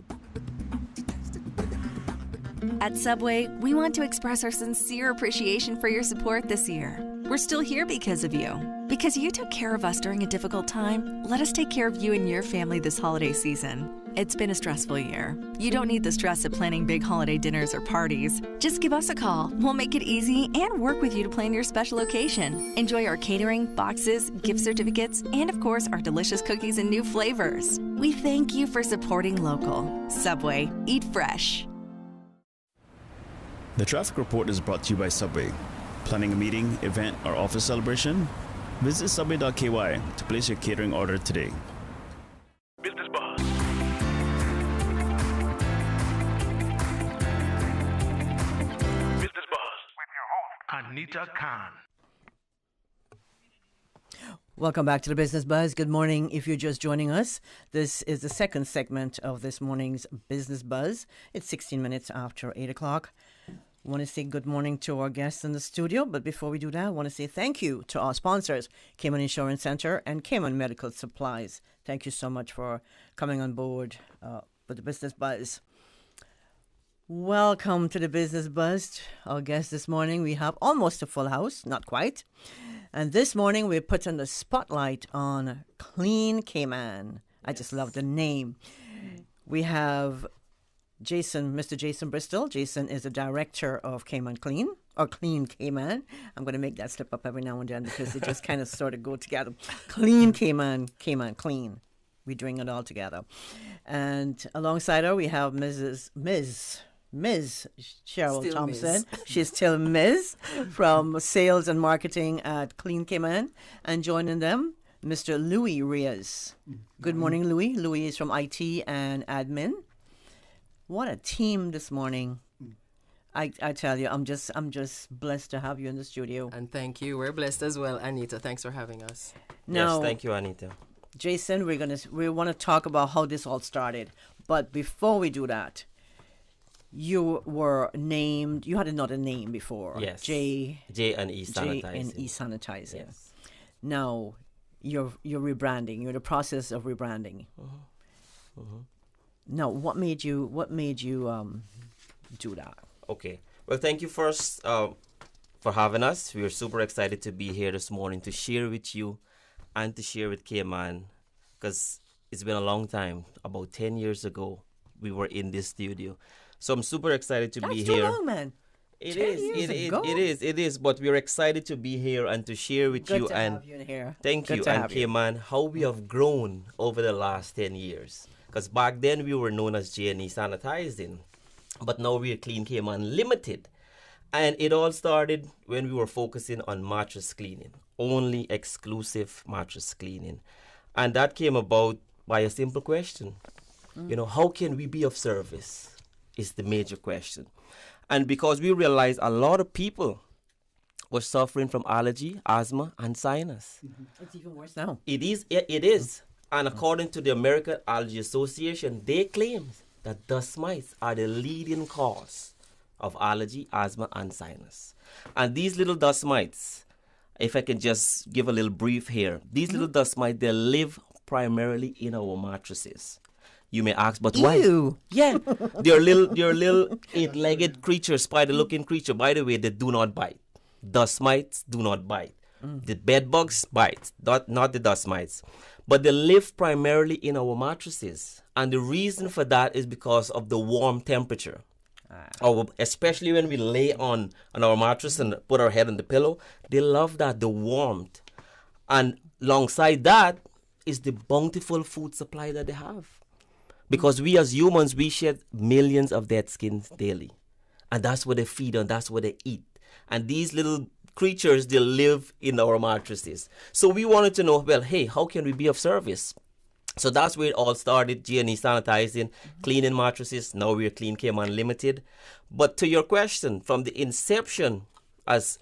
At Subway, we want to express our sincere appreciation for your support this year. We're still here because of you. Because you took care of us during a difficult time, let us take care of you and your family this holiday season. It's been a stressful year. You don't need the stress of planning big holiday dinners or parties. Just give us a call. We'll make it easy and work with you to plan your special occasion. Enjoy our catering, boxes, gift certificates, and of course, our delicious cookies and new flavors. We thank you for supporting local. Subway. Eat fresh. The traffic report is brought to you by Subway. Planning a meeting, event, or office celebration? Visit subway.ky to place your catering order today. Business Buzz. Business Buzz with your host, Anita Khan. Welcome back to the Business Buzz. Good morning. If you're just joining us, this is the second segment of this morning's Business Buzz. It's 16 minutes after 8 o'clock. I want to say good morning to our guests in the studio, but before we do that, I want to say thank you to our sponsors, Cayman Insurance Center and Cayman Medical Supplies. Thank you so much for coming on board with the Business Buzz. Welcome to the Business Buzz. Our guest this morning, we have almost a full house, not quite. And this morning, we're putting the spotlight on Clean Cayman. I just love the name. We have Mr. Jason Bristol. Jason is the director of Cayman Clean, or Clean Cayman. I'm going to make that slip up every now and then because they just kind of sort of go together. Clean Cayman, Cayman Clean. We're doing it all together. And alongside her, we have Ms. Cheryl Still Thompson. Ms. She's still Ms. from Sales and Marketing at Clean Cayman. And joining them, Mr. Louis Reyes. Good morning, Louis. Louis is from IT and Admin. What a team this morning. I tell you, I'm just blessed to have you in the studio. And thank you. We're blessed as well, Anita. Thanks for having us. Now, yes, thank you, Anita. Jason, we want to talk about how this all started. But before we do that, you were named. You had another name before. Yes. J and E Sanitizing. J&E Sanitizing. Yes. Now you're rebranding. You're in the process of rebranding. Now, what made you do that? Okay. Well, thank you first for having us. We are super excited to be here this morning to share with you and to share with Cayman, because it's been a long time. About 10 years ago, we were in this studio. So I'm super excited to be here. That's too long, man. It is. But we're excited to be here and to share with you. Good to have you in here. Thank you, and Cayman, how we have grown over the last 10 years. Because back then we were known as J&E Sanitizing, but now we're Clean Cayman Limited. And it all started when we were focusing on mattress cleaning, only exclusive mattress cleaning. And that came about by a simple question. How can we be of service is the major question. And because we realized a lot of people were suffering from allergy, asthma, and sinus. It's even worse now. It is. And according to the American Allergy Association, they claim that dust mites are the leading cause of allergy, asthma, and sinus. And these little dust mites, if I can just give a little brief here, these little dust mites, they live primarily in our mattresses. You may ask, but why? Ew. Yeah, they're little eight-legged creatures, spider-looking creature. By the way, they do not bite. Dust mites do not bite. The bed bugs bite, not the dust mites. But they live primarily in our mattresses. And the reason for that is because of the warm temperature. Especially when we lay on our mattress and put our head on the pillow, they love that, the warmth. And alongside that is the bountiful food supply that they have. Because we as humans, we shed millions of dead skins daily. And that's what they feed on, that's what they eat. And these little creatures, they live in our mattresses. So we wanted to know, well, hey, how can we be of service? So that's where it all started, J&E Sanitizing, cleaning mattresses. Now we're Clean Cayman Limited. But to your question, from the inception, as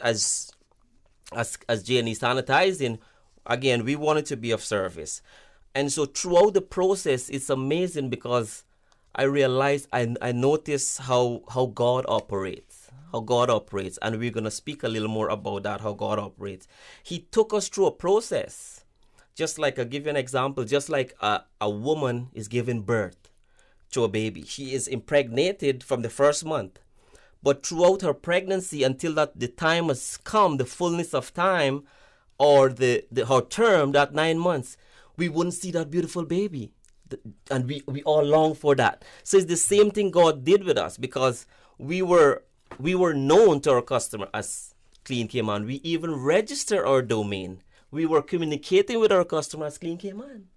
as J&E Sanitizing, again, we wanted to be of service. And so throughout the process, it's amazing because I realized, I noticed how God operates. How God operates. And we're going to speak a little more about that, how God operates. He took us through a process. Just like, I'll give you an example, just like a woman is giving birth to a baby. She is impregnated from the first month. But throughout her pregnancy, until that the time has come, the fullness of time, or her term, that 9 months, we wouldn't see that beautiful baby. And we all long for that. So it's the same thing God did with us, because we were known to our customer as Clean Cayman. We even registered our domain. We were communicating with our customer as Clean Cayman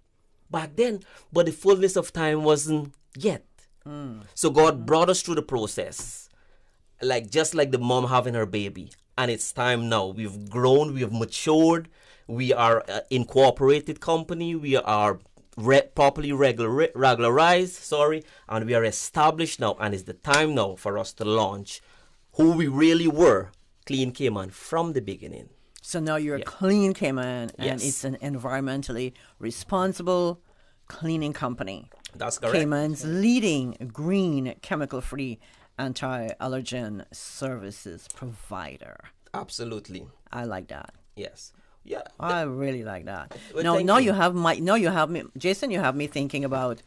back then, but the fullness of time wasn't yet. So God brought us through the process, just like the mom having her baby. And it's time now. We've grown, we have matured, we are an incorporated company, we are properly regularized, and we are established now, and it's the time now for us to launch who we really were, Clean Cayman, from the beginning. So now you're Clean Cayman, and Yes. it's an environmentally responsible cleaning company. That's correct. Cayman's leading green, chemical-free, anti-allergen services provider. Absolutely. I like that. Yes. Yeah. I really like that. Well, Now, thank now you. you have me, Jason. You have me thinking about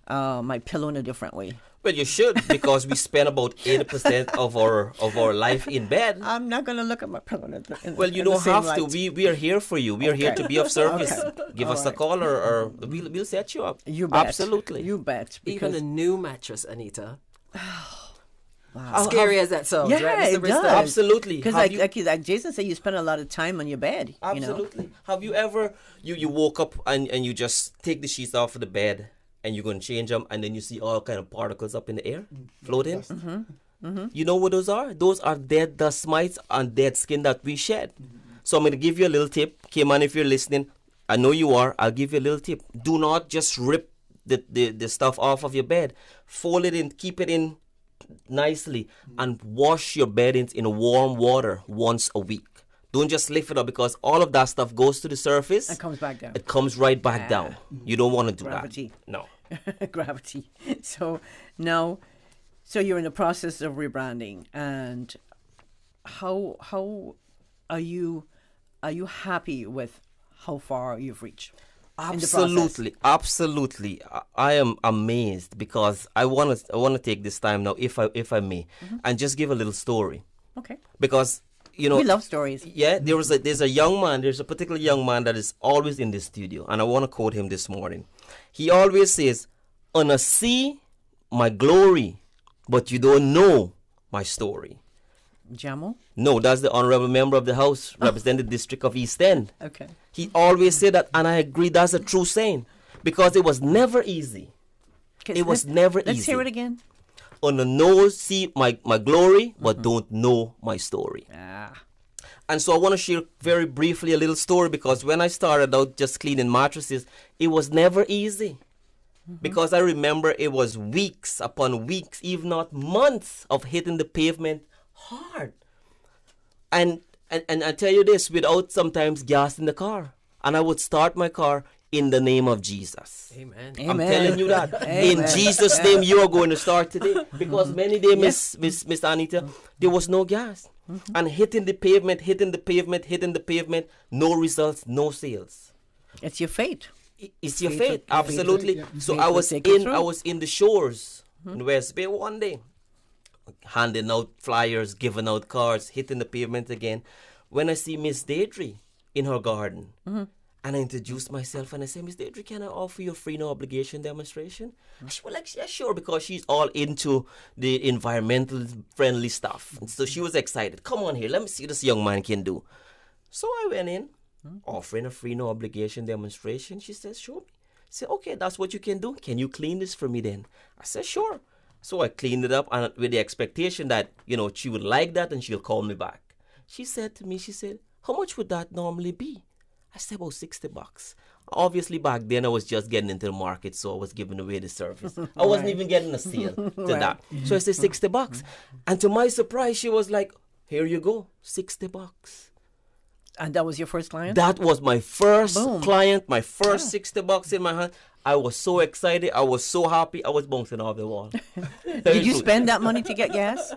my pillow in a different way. Well, you should, because we spend about 80% of our life in bed. I'm not going to look at my pillow Well, you don't have to. We are here for you. We are here to be of service. Give us a call, or we'll set you up. You bet. Absolutely. You bet. Even a new mattress, Anita. Wow. Scary as that sounds, Yeah, right, Mr. it Bristow? does. Absolutely. Because like Jason said, you spend a lot of time on your bed. Absolutely. You know? Have you ever, you woke up and you just take the sheets off of the bed and you're going to change them, and then you see all kind of particles up in the air floating? You know what those are? Those are dead dust mites and dead skin that we shed. So I'm going to give you a little tip. Cayman, if you're listening, I know you are, I'll give you a little tip. Do not just rip the stuff off of your bed. Fold it in, keep it in nicely, and wash your beddings in warm water once a week. Don't just lift it up, because all of that stuff goes to the surface. It comes back down. It comes right back down. You don't want to do Gravity. that. No. Gravity. So now, you're in the process of rebranding, and how are you happy with how far you've reached? in the process? Absolutely. I am amazed, because I want to take this time now, if I may, and just give a little story. Okay. Because we love stories. Yeah, there's a particular young man that is always in the studio, and I want to quote him this morning. He always says, "Wanna see my glory, but you don't know my story." Jamo? No, that's the honorable member of the House, representing the District of East End. Okay. He always said that, and I agree, that's a true saying, because it was never easy. It was never easy. Let's hear it again. On the nose, see my glory, but don't know my story. And so I want to share very briefly a little story, because when I started out just cleaning mattresses, it was never easy. Because I remember it was weeks upon weeks, if not months, of hitting the pavement hard. And I tell you this, without sometimes gas in the car. And I would start my car in the name of Jesus. Amen. I'm telling you that. In Jesus' name, you are going to start today. Because many days, Miss Anita, there was no gas. And hitting the pavement, no results, no sales. It's your fate. It's your fate, absolutely. So I was in the shores in West Bay one day, handing out flyers, giving out cards, hitting the pavement again, when I see Miss Deirdre in her garden. And I introduced myself and I said, "Miss Deirdre, can I offer you a free no obligation demonstration?" She was like, "Yeah, sure," because she's all into the environmental friendly stuff. And so she was excited. "Come on here, let me see what this young man can do." So I went in, offering a free no obligation demonstration. She says, "Show me." I said, "Okay, that's what you can do. Can you clean this for me then?" I said, "Sure." So I cleaned it up, and with the expectation that, she would like that and she'll call me back. She said to me, "How much would that normally be?" I said, "About $60. Obviously, back then I was just getting into the market, so I was giving away the service. I wasn't even getting a sale to that. So I said $60. And to my surprise, she was like, "Here you go, $60. And that was your first client? That was my first client, my first $60 in my hand. I was so excited. I was so happy. I was bouncing off the wall. Did you spend that money to get gas?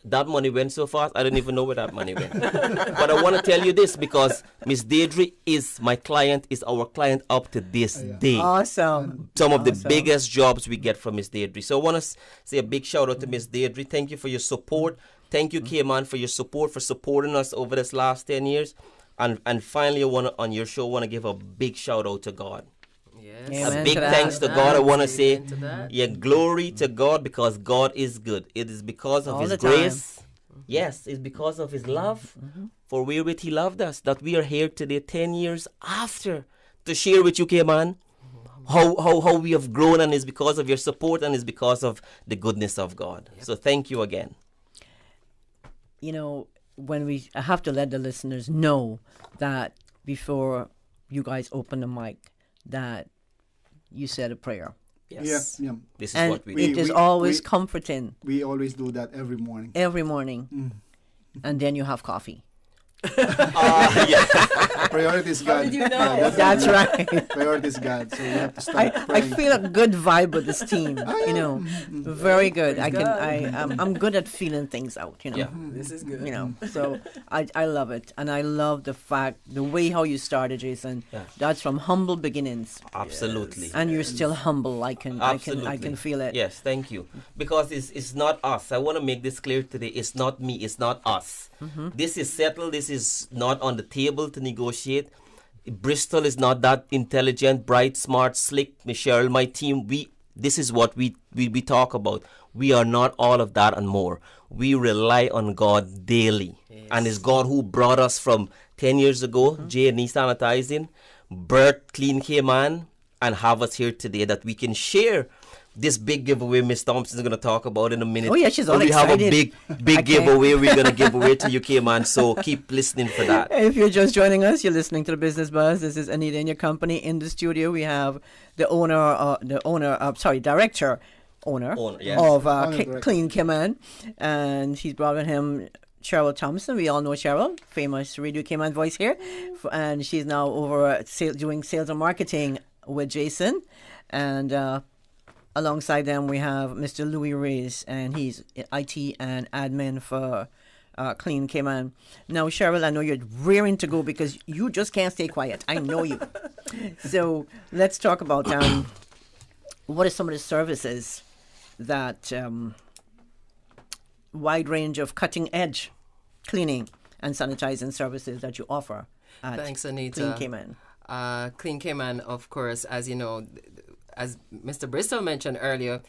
That money went so fast, I didn't even know where that money went. But I want to tell you this because Miss Deirdre is my client, is our client up to this day. Awesome. Some of the biggest jobs we get from Miss Deirdre. So I want to say a big shout out to Miss Deirdre. Thank you for your support. Thank you, Cayman, for your support, for supporting us over this last 10 years. And finally, on your show, I want to give a big shout out to God. Yes. A big thanks to God. I want to say, glory to God because God is good. It is because of His grace. Yes, it's because of His love for wherewith He loved us that we are here today 10 years after to share with you, Cayman, how we have grown, and it's because of your support and it's because of the goodness of God. So thank you again. You know, I have to let the listeners know that before you guys open the mic, that you said a prayer. Yes. Yeah. This is and what we do. It is always comforting. We always do that every morning. Every morning. And then you have coffee. Priority is God. How did you know? That's right. Priority is God. So we have to start I feel a good vibe with this team. You know, very good. I'm good at feeling things out. You know, this is good. You know, so I love it, and I love the way how you started, Jason. That's from humble beginnings. Absolutely. And you're still humble. I can feel it. Yes, thank you. Because it's not us. I want to make this clear today. It's not me. It's not us. This is settled. This is not on the table to negotiate. Bristol is not that intelligent, bright, smart, slick. Michelle, my team, this is what we talk about. We are not all of that and more. We rely on God daily. Yes. And it's God who brought us from 10 years ago, J&E Sanitizing, birth Clean Cayman, and have us here today that we can share this big giveaway Miss Thompson is going to talk about in a minute. Oh, yeah, she's all excited. We have a big giveaway we're going to give away to you, Cayman, so keep listening for that. If you're just joining us, you're listening to the Business Buzz. This is Anita and your company. In the studio, we have the director of Clean Cayman, and he's brought with him Cheryl Thompson. We all know Cheryl, famous Radio Cayman voice here, and she's now over doing sales and marketing with Jason, and alongside them, we have Mr. Louis Reyes, and he's IT and admin for Clean Cayman. Now, Cheryl, I know you're rearing to go because you just can't stay quiet. I know you. So let's talk about what are some of the services that wide range of cutting edge cleaning and sanitizing services that you offer at Thanks, Anita. Clean Cayman. Clean Cayman, of course, as you know, as Mr. Bristol mentioned earlier,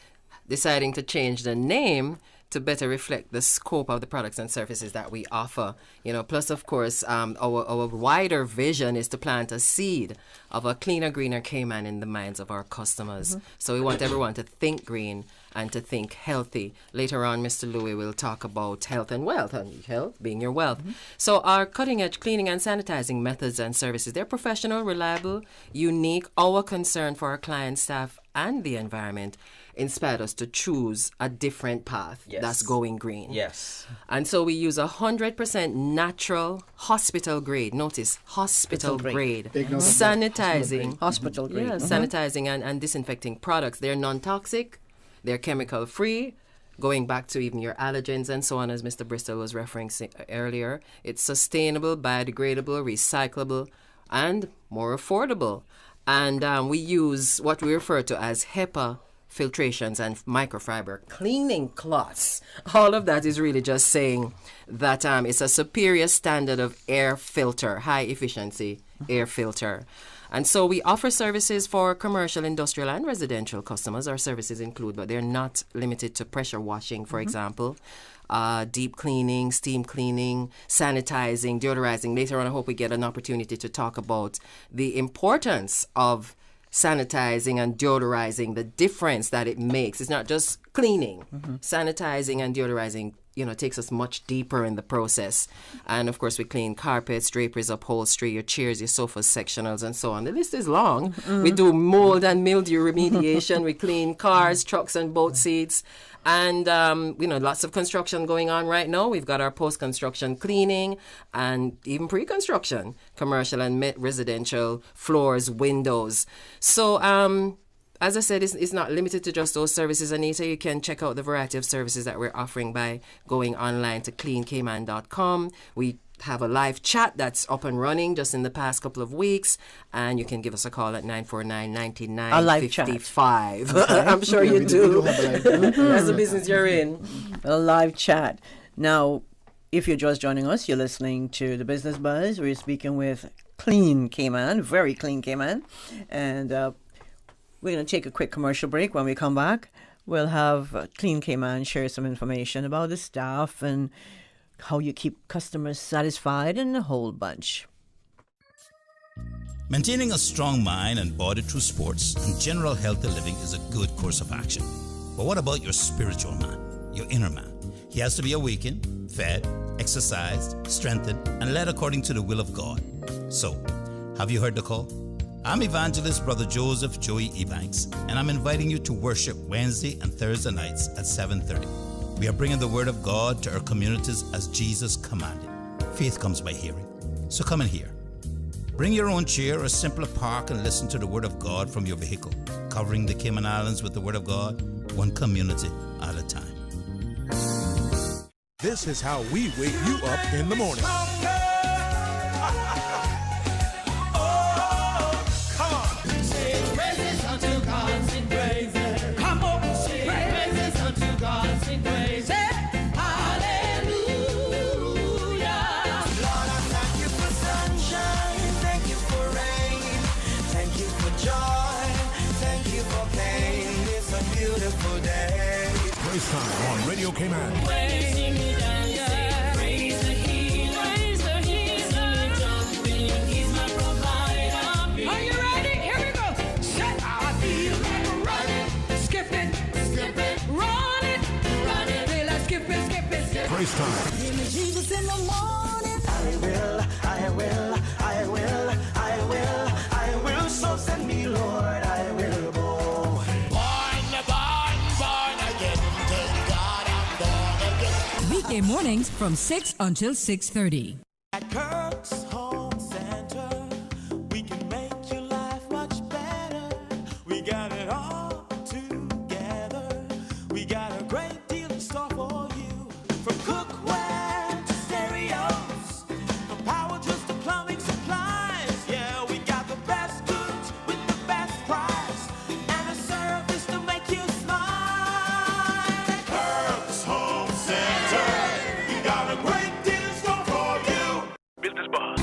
deciding to change the name to better reflect the scope of the products and services that we offer. You know, plus, of course, our wider vision is to plant a seed of a cleaner, greener Cayman in the minds of our customers. So we want everyone to think green and to think healthy. Later on, Mr. Louis will talk about health and wealth, and health being your wealth. So our cutting-edge cleaning and sanitizing methods and services, they're professional, reliable, unique. Our concern for our clients, staff, and the environment inspired us to choose a different path that's going green. Yes. And so we use 100% natural hospital grade. Notice, hospital grade. Sanitizing. Hospital grade. Sanitizing and disinfecting products. They're non-toxic. They're chemical free. Going back to even your allergens and so on, as Mr. Bristol was referencing earlier. It's sustainable, biodegradable, recyclable, and more affordable. And we use what we refer to as HEPA filtrations and microfiber cleaning cloths. All of that is really just saying that it's a superior standard of air filter, high efficiency air filter. And so we offer services for commercial, industrial, and residential customers. Our services include, but they're not limited to pressure washing, for example, deep cleaning, steam cleaning, sanitizing, deodorizing. Later on, I hope we get an opportunity to talk about the importance of sanitizing and deodorizing, the difference that it makes. It's not just cleaning. Sanitizing and deodorizing, takes us much deeper in the process. And of course, we clean carpets, draperies, upholstery, your chairs, your sofas, sectionals, and so on. The list is long. We do mold and mildew remediation. We clean cars, trucks, and boat seats. And, lots of construction going on right now. We've got our post-construction cleaning and even pre-construction, commercial and residential floors, windows. So, as I said, it's not limited to just those services, Anita. You can check out the variety of services that we're offering by going online to cleancayman.com. We have a live chat that's up and running just in the past couple of weeks, and you can give us a call at 949-9955. Okay. I'm sure you do. That's the business you're in. A live chat. Now, if you're just joining us, you're listening to the Business Buzz. We're speaking with Clean Cayman, very Clean Cayman, and we're going to take a quick commercial break. When we come back, we'll have Clean Cayman share some information about the staff and how you keep customers satisfied and a whole bunch. Maintaining a strong mind and body through sports and general healthy living is a good course of action. But what about your spiritual man, your inner man? He has to be awakened, fed, exercised, strengthened, and led according to the will of God. So, have you heard the call? I'm evangelist Brother Joseph Joey Ebanks, and I'm inviting you to worship Wednesday and Thursday nights at 7:30. We are bringing the Word of God to our communities as Jesus commanded. Faith comes by hearing, so come and hear. Bring your own chair or simply park and listen to the Word of God from your vehicle, covering the Cayman Islands with the Word of God, one community at a time. This is how we wake you up in the morning. Praise time on Radio Cayman. Praise time. Give me Jesus in the morning. I will. So send me, Lord. I will go. Born again. Thank God I'm born again. Weekday mornings from 6 until 6:30. At Kirk's Home Center, we can make your life much better. We got it all together. We got a great deal in store for you. From cookware to stereos, from power tools to plumbing supplies. Yeah, we got the best goods with the best price and a service to make you smile. Kirk's Home Center, we got a great deal in store for you. Business Buzz.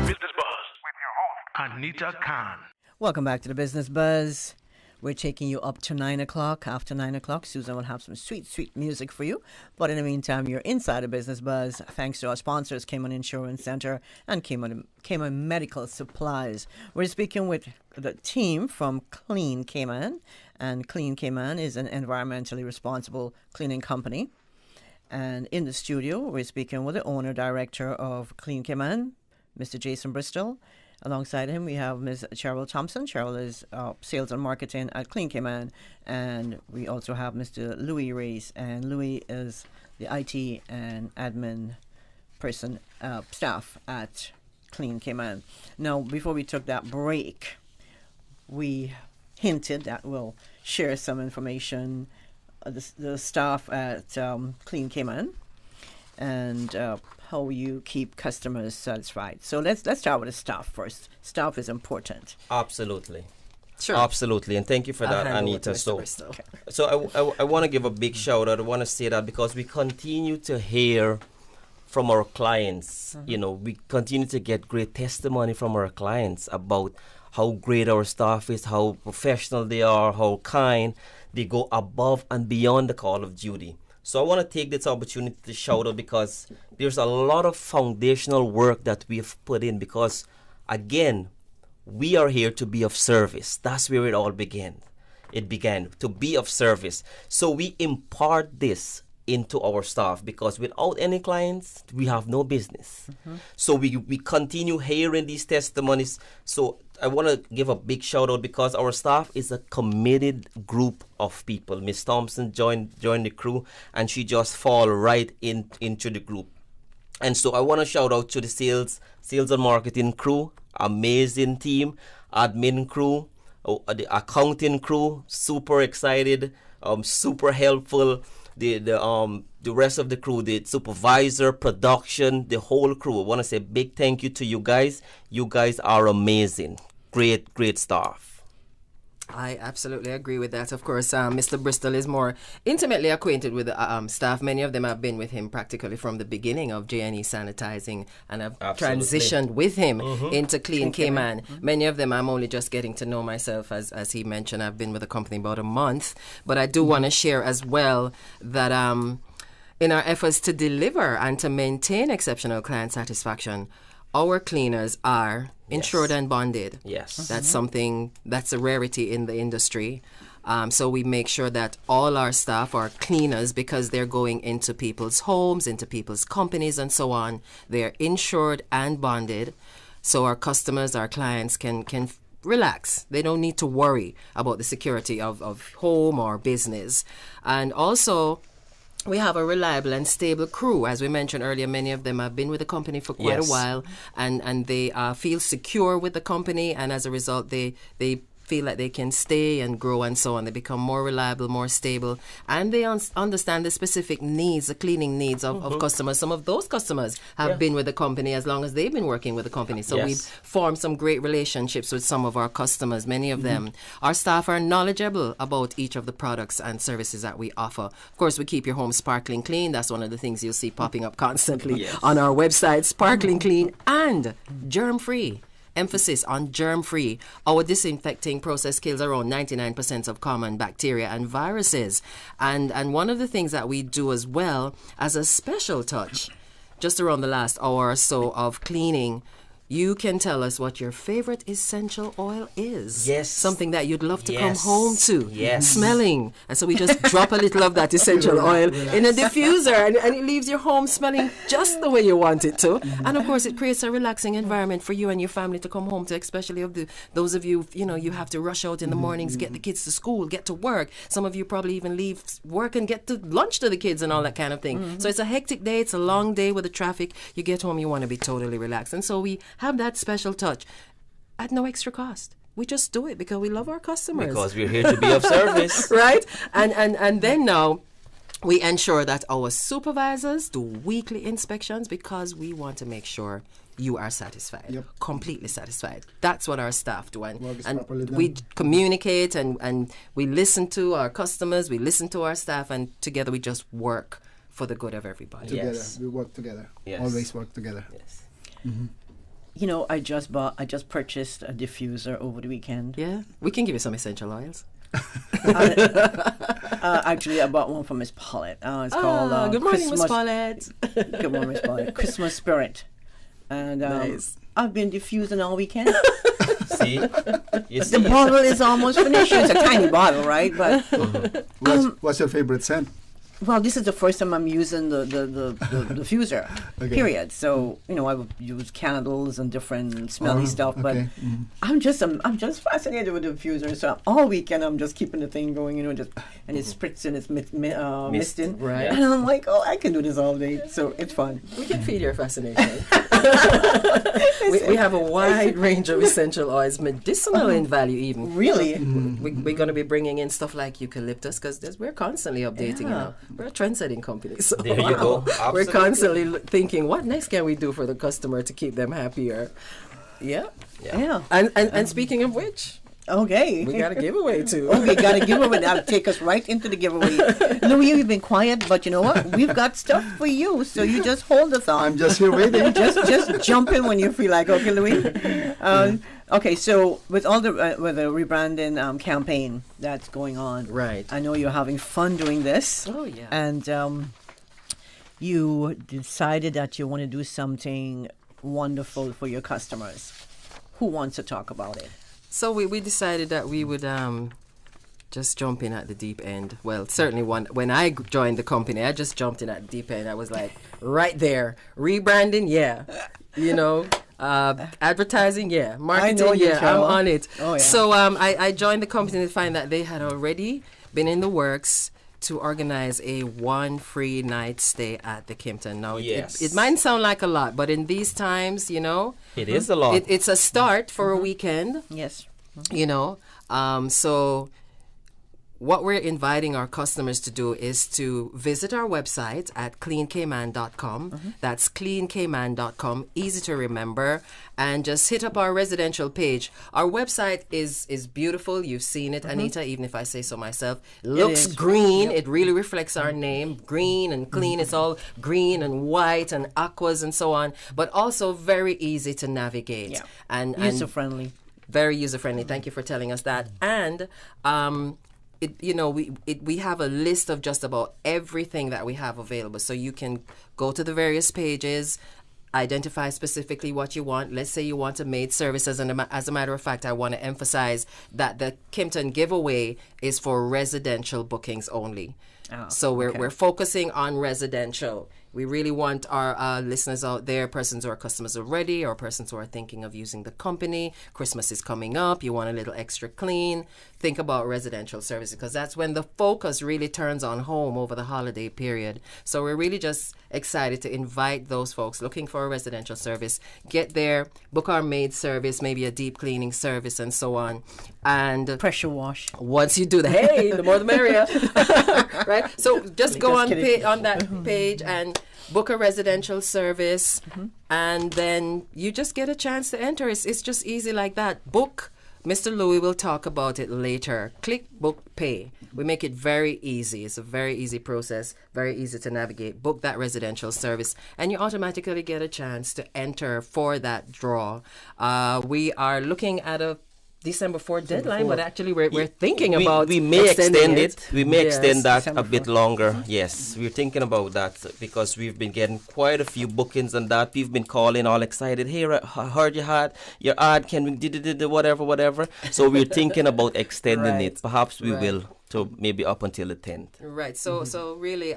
Business Buzz with your host, Anita Khan. Welcome back to the Business Buzz. We're taking you up to 9 o'clock. After 9 o'clock, Susan will have some sweet, sweet music for you. But in the meantime, you're inside the Business Buzz thanks to our sponsors, Cayman Insurance Center and Cayman Medical Supplies. We're speaking with the team from Clean Cayman. And Clean Cayman is an environmentally responsible cleaning company. And in the studio, we're speaking with the owner-director of Clean Cayman, Mr. Jason Bristol. Alongside him, we have Ms. Cheryl Thompson. Cheryl is sales and marketing at Clean Cayman. And we also have Mr. Louis Reyes. And Louis is the IT and admin person, staff at Clean Cayman. Now, before we took that break, we hinted that we'll share some information, the staff at Clean Cayman, and how you keep customers satisfied. So let's start with the staff first. Staff is important. Absolutely. Sure. Absolutely. And thank you for that, Anita. So I want to give a big shout out. I want to say that because we continue to hear from our clients, we continue to get great testimony from our clients about how great our staff is, how professional they are, how kind. They go above and beyond the call of duty. So I want to take this opportunity to shout out because there's a lot of foundational work that we have put in because, again, we are here to be of service. That's where it all began. it began to be of service. So we impart this into our staff, because without any clients, we have no business. So we continue hearing these testimonies. So I want to give a big shout out, because our staff is a committed group of people. Miss Thompson joined the crew, and she just fall right into the group. And so I want to shout out to the sales and marketing crew, amazing team, admin crew, the accounting crew, super excited, super helpful. The rest of the crew, the supervisor, production, the whole crew. I want to say a big thank you to you guys. You guys are amazing. Great staff. I absolutely agree with that. Of course, Mr. Bristol is more intimately acquainted with the staff. Many of them have been with him practically from the beginning of J&E Sanitizing, and have transitioned with him into Clean Cayman. Many of them I'm only just getting to know myself. As he mentioned, I've been with the company about a month. But I do want to share as well that in our efforts to deliver and to maintain exceptional client satisfaction, our cleaners are insured and bonded. Yes. That's something that's a rarity in the industry. So we make sure that all our staff are cleaners, because they're going into people's homes, into people's companies, and so on. They're insured and bonded. So our customers, our clients can relax. They don't need to worry about the security of home or business. And also, we have a reliable and stable crew. As we mentioned earlier, many of them have been with the company for quite a while, and they feel secure with the company, and as a result, they feel like they can stay and grow and so on. They become more reliable, more stable, and they understand the specific needs, the cleaning needs of customers. Some of those customers have been with the company as long as they've been working with the company. So we've formed some great relationships with some of our customers, many of them. Our staff are knowledgeable about each of the products and services that we offer. Of course, we keep your home sparkling clean. That's one of the things you'll see popping up constantly on our website, sparkling clean and germ-free. Emphasis on germ-free. Our disinfecting process kills around 99% of common bacteria and viruses. And one of the things that we do as well, as a special touch, just around the last hour or so of cleaning, you can tell us what your favorite essential oil is. Yes. Something that you'd love to come home to. Yes. Smelling. And so we just drop a little of that essential oil in a diffuser, and it leaves your home smelling just the way you want it to. And of course, it creates a relaxing environment for you and your family to come home to, especially those of you, you have to rush out in the mornings, get the kids to school, get to work. Some of you probably even leave work and get to lunch to the kids and all that kind of thing. So it's a hectic day. It's a long day with the traffic. You get home, you want to be totally relaxed. And so we have that special touch at no extra cost. We just do it because we love our customers. Because we're here to be of service. Right? And then now we ensure that our supervisors do weekly inspections, because we want to make sure you are satisfied, completely satisfied. That's what our staff do. And we communicate and we listen to our customers, we listen to our staff, and together we just work for the good of everybody. Together. We work together. Always work together. Yes. I just purchased a diffuser over the weekend. Yeah, we can give you some essential oils. Actually, I bought one from Miss Paulette. It's called Good morning, Miss Paulette. Good morning, Miss Paulette. Christmas Spirit. And nice. I've been diffusing all weekend. See? The bottle is almost finished. It's a tiny bottle, right? But what's your favorite scent? Well, this is the first time I'm using the diffuser, period. So, I would use candles and different smelly stuff, but I'm just fascinated with the diffuser. So all weekend I'm just keeping the thing going, and it's spritzing, it's misting. Right. And I'm like, I can do this all day. So it's fun. We can feed your fascination. we have a wide range of essential oils, medicinal in value even. Really? We're going to be bringing in stuff like eucalyptus, because we're constantly updating, We're a trend-setting company. So there you go. We're constantly thinking, what next can we do for the customer to keep them happier? Yeah. And speaking of which, okay, we got a giveaway too. We got a giveaway. That'll take us right into the giveaway. Louis, you've been quiet, but you know what? We've got stuff for you, so you just hold us on. I'm just here waiting. just jump in when you feel like, okay, Louis. Okay, so with all the rebranding campaign that's going on, right? I know you're having fun doing this. Oh yeah. And you decided that you want to do something wonderful for your customers. Who wants to talk about it? So we decided that we would just jump in at the deep end. Well, certainly when I joined the company, I just jumped in at the deep end. I was like, right there. Rebranding, yeah. Advertising, yeah. Marketing, yeah. I'm on it. Oh, yeah. So I joined the company to find that they had already been in the works to organize a 1 free night stay at the Kimpton. Now, it might sound like a lot, but in these times, it is a lot. It's a start for a weekend. Yes. So what we're inviting our customers to do is to visit our website at cleancayman.com. That's cleancayman.com, easy to remember, and just hit up our residential page. Our website is beautiful. You've seen it, Anita, even if I say so myself. It looks green. Yep. It really reflects our name, green and clean. It's all green and white and aquas and so on, but also very easy to navigate. Yeah. And user-friendly. Very user-friendly. Thank you for telling us that. And we have a list of just about everything that we have available. So you can go to the various pages, identify specifically what you want. Let's say you want a maid service. As a matter of fact, I want to emphasize that the Kimpton giveaway is for residential bookings only. So we're focusing on residential. We really want our listeners out there, persons who are customers already or persons who are thinking of using the company. Christmas is coming up. You want a little extra clean. Think about residential services because that's when the focus really turns on home over the holiday period. So we're really just excited to invite those folks looking for a residential service. Get there, book our maid service, maybe a deep cleaning service and so on. And pressure wash. Once you do that, hey, the more the merrier. Right? So just go on that page and book a residential service, and then you just get a chance to enter. It's just easy like that. Book. Mr. Louis will talk about it later. Click, book, pay. We make it very easy. It's a very easy process, very easy to navigate. Book that residential service, and you automatically get a chance to enter for that draw. We are looking at a December 4th deadline, but actually we're thinking about we may extend it. We may extend that December a bit longer. Yes, we're thinking about that because we've been getting quite a few bookings on that. We've been calling all excited. Hey, I heard you had your ad. Can we do whatever? So we're thinking about extending it. Perhaps we will. So maybe up until the 10th. Right. So really,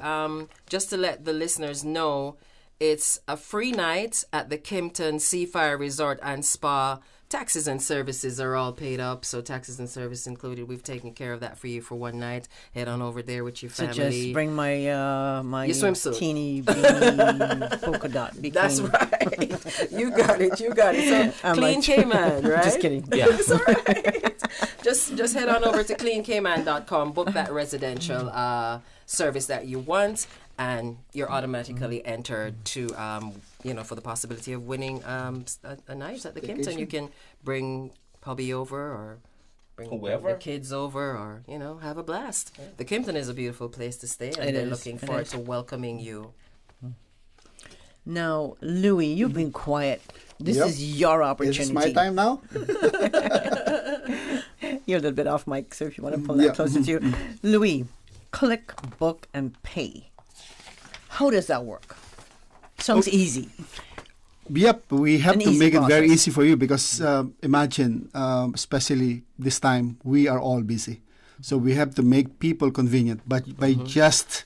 just to let the listeners know, it's a free night at the Kimpton Seafire Resort and Spa. Taxes and services are all paid up, so taxes and service included. We've taken care of that for you for one night. Head on over there with your family. So just bring my your swimsuit, teeny beanie polka dot bikini. That's right. You got it. So Clean Cayman, right? Just kidding. Yeah, it's all right. Just head on over to cleancayman.com. Book that residential service that you want, and you're automatically entered to for the possibility of winning a night at the Kimpton. You can bring hubby over or bring whoever, the kids over, or have a blast. Yeah. The Kimpton is a beautiful place to stay, and they're looking forward to welcoming you. Now, Louis, you've been quiet. This is your opportunity. It's my time now. You're a little bit off mic, so if you want to pull that closer to you. Louis, click, book, and pay. How does that work? Sounds easy. Yep, we have to make it very process. easy for you because imagine, especially this time, we are all busy. So we have to make people convenient. But by just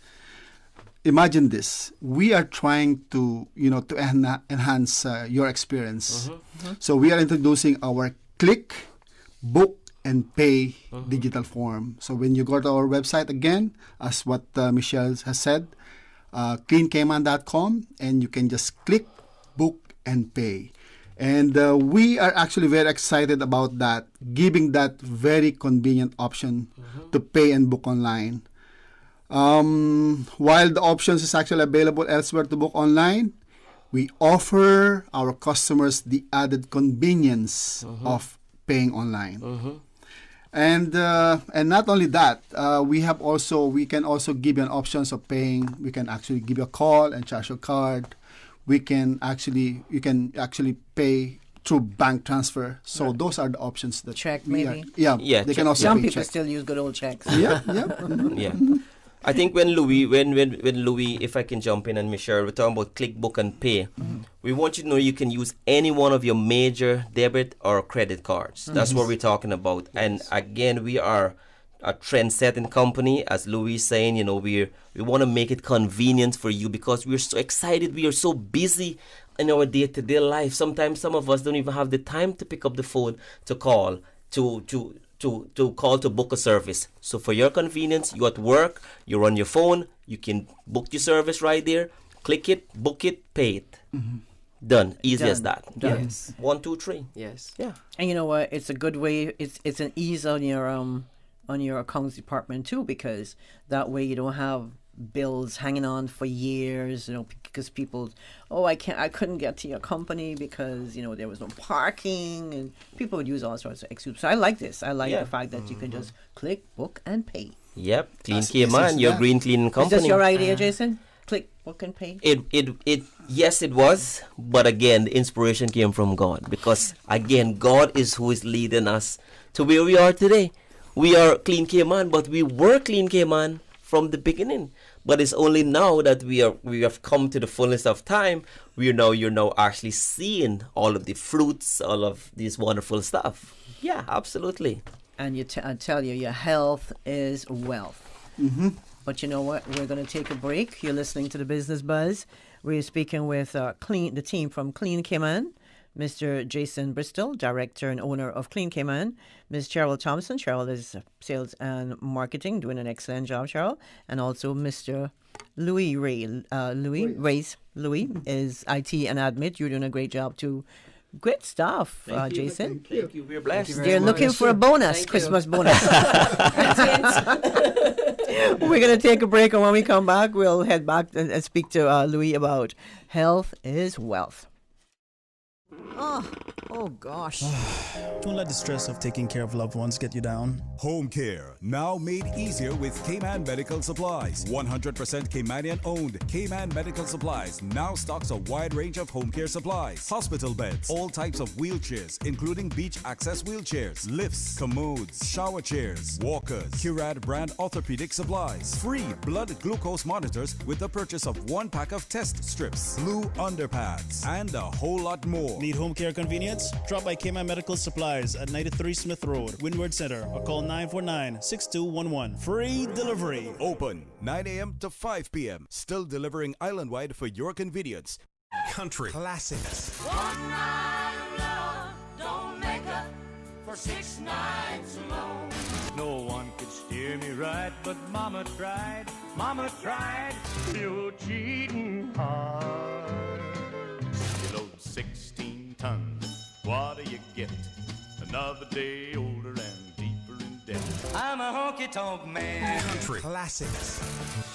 imagine this, we are trying to, to enhance your experience. So we are introducing our click, book, and pay digital form. So when you go to our website again, as what Michelle has said, cleancayman.com, and you can just click, book, and pay. And we are actually very excited about that, giving that very convenient option to pay and book online. While the options is actually available elsewhere to book online, we offer our customers the added convenience of paying online. And not only that, we can also give you an options of paying. We can actually give you a call and charge your card. You can actually pay through bank transfer. So those are the options that check maybe. They can also some pay people check. still use good old checks. Yeah. I think when Louis, if I can jump in, and Michelle, we're talking about click, book, and pay. We want you to know you can use any one of your major debit or credit cards. That's what we're talking about. And again, we are a trend-setting company, as Louis is saying. You know, we want to make it convenient for you because we're so excited. We are so busy in our day-to-day life. Sometimes some of us don't even have the time to pick up the phone to call to call to book a service. So for your convenience, you're at work, you're on your phone, you can book your service right there. Click it, book it, pay it. Done. Easy as that. Done. Yes. 1, 2, 3. Yes. Yeah. And you know what? It's a good way. It's an ease on your accounts department too, because that way you don't have bills hanging on for years. You know, because people, I couldn't get to your company because there was no parking, and people would use all sorts of excuses. So I like this. I like the fact that you can just click, book, and pay. Yep. Clean Cayman, your green cleaning company. Is this your idea, Jason? Click, book, and pay. Yes, it was, but again, the inspiration came from God, because again, God is who is leading us to where we are today. We are Clean Cayman, but we were Clean Cayman from the beginning. But it's only now that we have come to the fullness of time. You're now actually seeing all of the fruits, all of this wonderful stuff. Yeah, absolutely. And I tell you, your health is wealth. Mm-hmm. But you know what? We're going to take a break. You're listening to the Business Buzz. We're speaking with the team from Clean Cayman, Mr. Jason Bristol, director and owner of Clean Cayman, Ms. Cheryl Thompson. Cheryl is sales and marketing, doing an excellent job, Cheryl. And also Mr. Louis Ray. Louis is IT and admin. You're doing a great job too. Great stuff, Jason. Thank you. We're blessed. They're looking for a bonus, Christmas bonus. We're going to take a break, and when we come back, we'll head back and speak to Louis about health is wealth. Oh gosh. Don't let the stress of taking care of loved ones get you down. Home care, now made easier with Cayman Medical Supplies. 100% Caymanian owned. Cayman Medical Supplies now stocks a wide range of home care supplies. Hospital beds, all types of wheelchairs, including beach access wheelchairs, lifts, commodes, shower chairs, walkers, Curad brand orthopedic supplies, free blood glucose monitors with the purchase of 1 pack of test strips, blue underpads, and a whole lot more. Need home care convenience? Drop by Cayman Medical Supplies at 93 Smith Road, Windward Center, or call 949-6211. Free delivery. Open 9 a.m. to 5 p.m. Still delivering island-wide for your convenience. Country classics. One night of love don't make up for 6 nights alone. No one could steer me right, but Mama tried. Mama tried. Still cheating hard. You load 16 tons. What do you get? Another day older and deeper in debt. I'm a honky-tonk man. Country classics.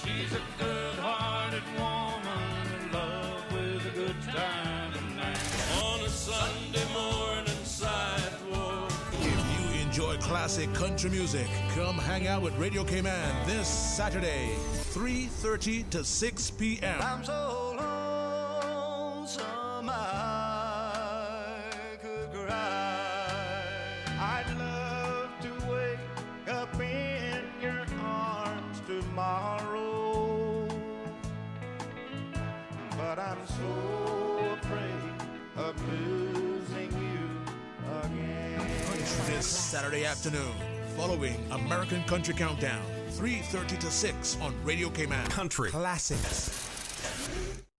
She's a good-hearted woman in love with a good time tonight. On a Sunday morning sidewalk. If you enjoy classic country music, come hang out with Radio Cayman this Saturday, 3:30 to 6 p.m. I'm so lonesome I could cry. I'd love to wake up in your arms tomorrow, but I'm so afraid of losing you again. This Saturday afternoon, following American Country Countdown, 3:30 to 6 on Radio Cayman. Country classics.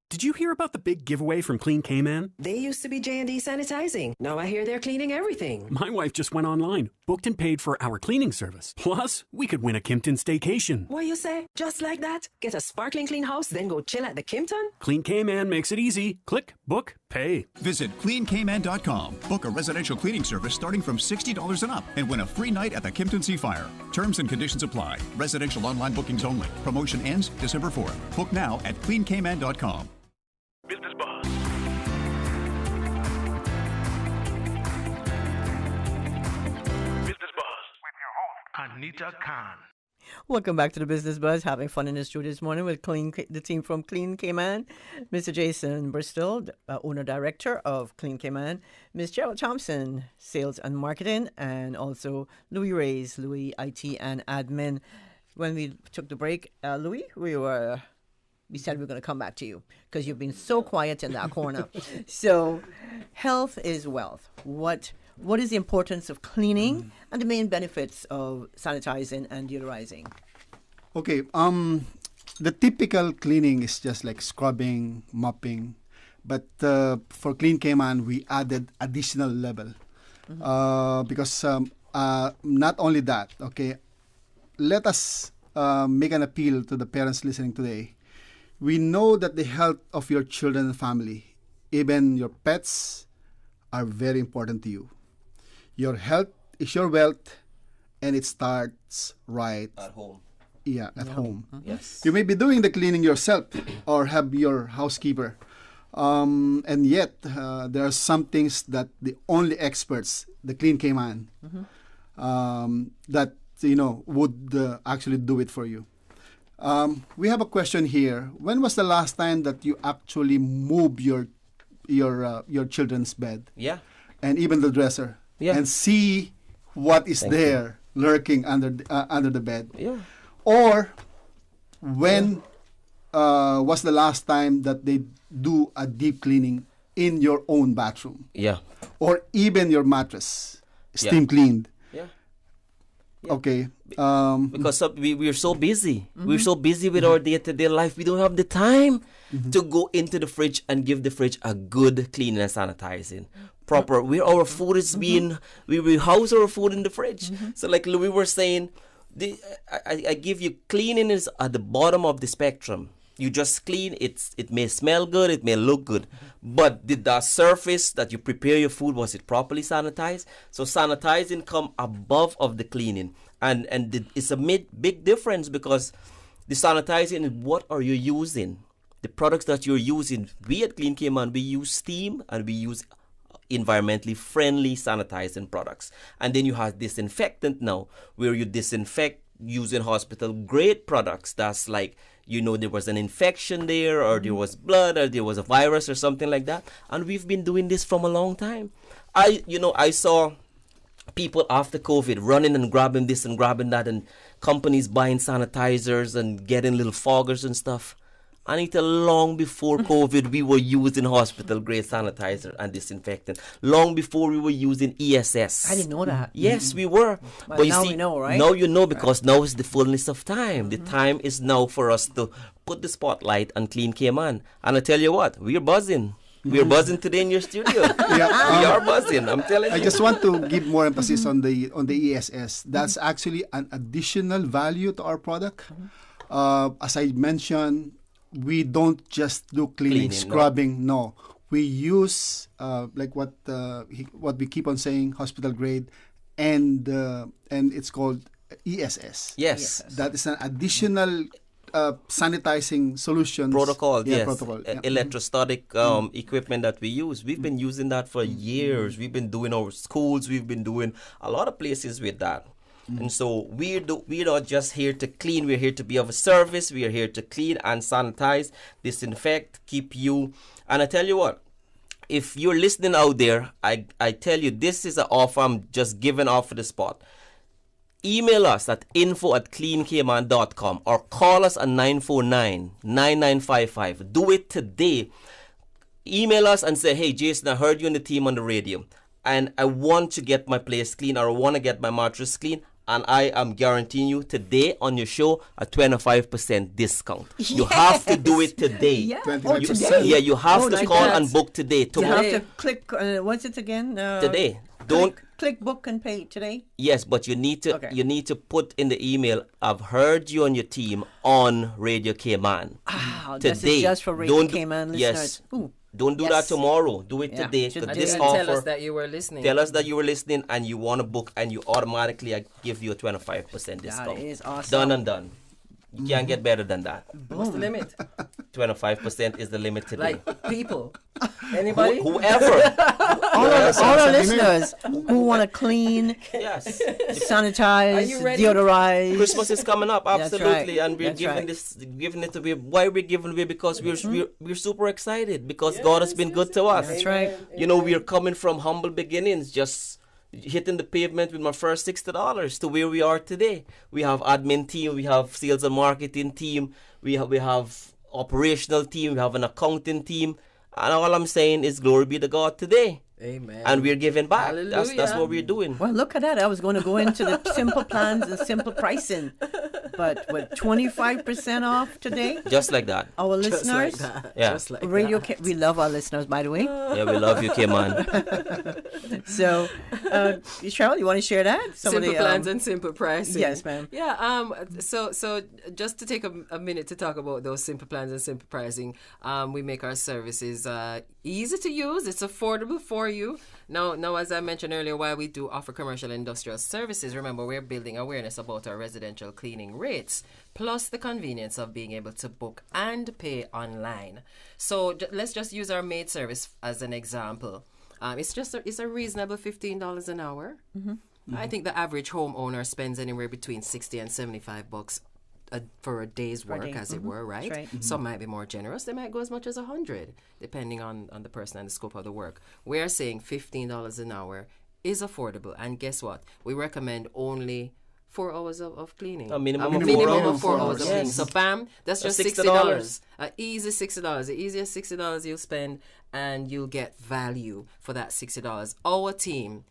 Did you hear about the big giveaway from Clean Cayman? They used to be J&D Sanitizing. Now I hear they're cleaning everything. My wife just went online, booked and paid for our cleaning service. Plus, we could win a Kimpton staycation. What you say? Just like that? Get a sparkling clean house, then go chill at the Kimpton? Clean Cayman makes it easy. Click, book, pay. Visit CleanCayman.com. Book a residential cleaning service starting from $60 and up and win a free night at the Kimpton Seafire. Terms and conditions apply. Residential online bookings only. Promotion ends December 4th. Book now at CleanCayman.com. Business Buzz. Business Buzz with your host, Anita Khan. Welcome back to the Business Buzz. Having fun in the studio this morning with the team from Clean Cayman, Mr. Jason Bristol, owner-director of Clean Cayman, Ms. Cheryl Thompson, sales and marketing, and also Louis Reyes, Louis IT and admin. When we took the break, Louis, we said we were going to come back to you because you've been so quiet in that corner. So, health is wealth. What what is the importance of cleaning and the main benefits of sanitizing and deodorizing? Okay, the typical cleaning is just like scrubbing, mopping, but for Clean Cayman, we added additional level because not only that. Okay, let us make an appeal to the parents listening today. We know that the health of your children and family, even your pets, are very important to you. Your health is your wealth, and it starts right At home. Yeah, at home. Yes. You may be doing the cleaning yourself or have your housekeeper. And yet, there are some things that the only experts, the Clean Cayman, that, would actually do it for you. We have a question here. When was the last time that you actually moved your children's bed? Yeah. And even the dresser? Yeah. And see what is Thank there lurking under the bed? Yeah. Or when was the last time that they do a deep cleaning in your own bathroom? Yeah. Or even your mattress, Yeah. steam cleaned? Yeah. Okay. Because we're so busy. We're so busy with our day-to-day life. We don't have the time to go into the fridge and give the fridge a good cleaning and sanitizing. Proper. Where our food is being, we house our food in the fridge. So like Louis were saying, I give you, cleaning is at the bottom of the spectrum. You just clean, it may smell good, it may look good, but did the surface that you prepare your food, was it properly sanitized? So sanitizing come above of the cleaning, and it's a big difference, because the sanitizing is what are you using? The products that you're using. We at Clean Cayman, we use steam and we use environmentally friendly sanitizing products. And then you have disinfectant now, where you disinfect using hospital grade products. That's like, there was an infection there, or there was blood, or there was a virus or something like that. And we've been doing this from a long time. I saw people after COVID running and grabbing this and grabbing that, and companies buying sanitizers and getting little foggers and stuff. Anita, long before COVID, we were using hospital-grade sanitizer and disinfectant. Long before we were using ESS. I didn't know that. Yes, we were. But you now see, we know, right? Now you know, because now is the fullness of time. The time is now for us to put the spotlight on Clean Cayman. And I tell you what, we're buzzing. We're buzzing today in your studio. We are buzzing, I'm telling you. I just want to give more emphasis on the ESS. That's actually an additional value to our product. As I mentioned, we don't just do cleaning, scrubbing. No, we use like what we keep on saying, hospital grade, and it's called ESS. Yes, that is an additional sanitizing solution protocol. Yeah, yes, protocol. Electrostatic equipment that we use. We've been using that for years. We've been doing our schools. We've been doing a lot of places with that. And so we're not just here to clean. We're here to be of a service. We are here to clean and sanitize, disinfect, keep you. And I tell you what, if you're listening out there, I tell you, this is an offer I'm just giving off for the spot. Email us at info@cleancayman.com or call us at 949-9955. Do it today. Email us and say, hey, Jason, I heard you on the team on the radio, and I want to get my place clean, or I want to get my mattress clean. And I am guaranteeing you today on your show a 25% discount. Yes. You have to do it today. Yeah, you have to call and book today. Tomorrow. You have to click, what's it again? Today. Don't click book and pay today. Yes, but you need to put in the email, I've heard you and your team on Radio Cayman. Today. This is just for Radio Cayman listeners. Yes. Ooh. Don't do that tomorrow. Do it today. This offer, tell us that you were listening. Tell us that you were listening and you want to book, and you automatically give you a 25% discount. That is awesome. Done and done. You can't get better than that. What's the limit? 25% is the limit today. Like people. Anybody? Whoever. all our listeners who want to clean, sanitize, deodorize. Christmas is coming up, absolutely, and we're giving it away. Why we're giving away? Because we're super excited, because God has been good to us. That's right. We're coming from humble beginnings, just hitting the pavement with my first $60 to where we are today. We have admin team, we have sales and marketing team, we have operational team, we have an accounting team, and all I'm saying is glory be to God today. Amen. And we're giving back. That's Hallelujah. what we're doing. Well, look at that. I was going to go into the simple plans and simple pricing. But with 25% off today, Just like that. our Just listeners, like that. Yeah. Just like Radio that. we love our listeners, by the way. Yeah, we love you, K-Man. So, Cheryl, you want to share that? Simple plans and simple pricing. Yes, ma'am. Yeah. So just to take a minute to talk about those simple plans and simple pricing, we make our services easy to use. It's affordable for you. Now, as I mentioned earlier, while we do offer commercial and industrial services, remember we're building awareness about our residential cleaning rates, plus the convenience of being able to book and pay online. So let's just use our maid service as an example. It's a reasonable $15 an hour. I think the average homeowner spends anywhere between $60 and $75 for a day's Per work, day. as it were, right? That's right. Some might be more generous. They might go as much as $100, depending on the person and the scope of the work. We're saying $15 an hour is affordable. And guess what? We recommend only 4 hours of cleaning. A minimum of minimum 4 hours. of 4 hours of cleaning. Yes. So bam, that's just That's $60. Easy $60. The easiest $60 you'll spend, and you'll get value for that $60. Our team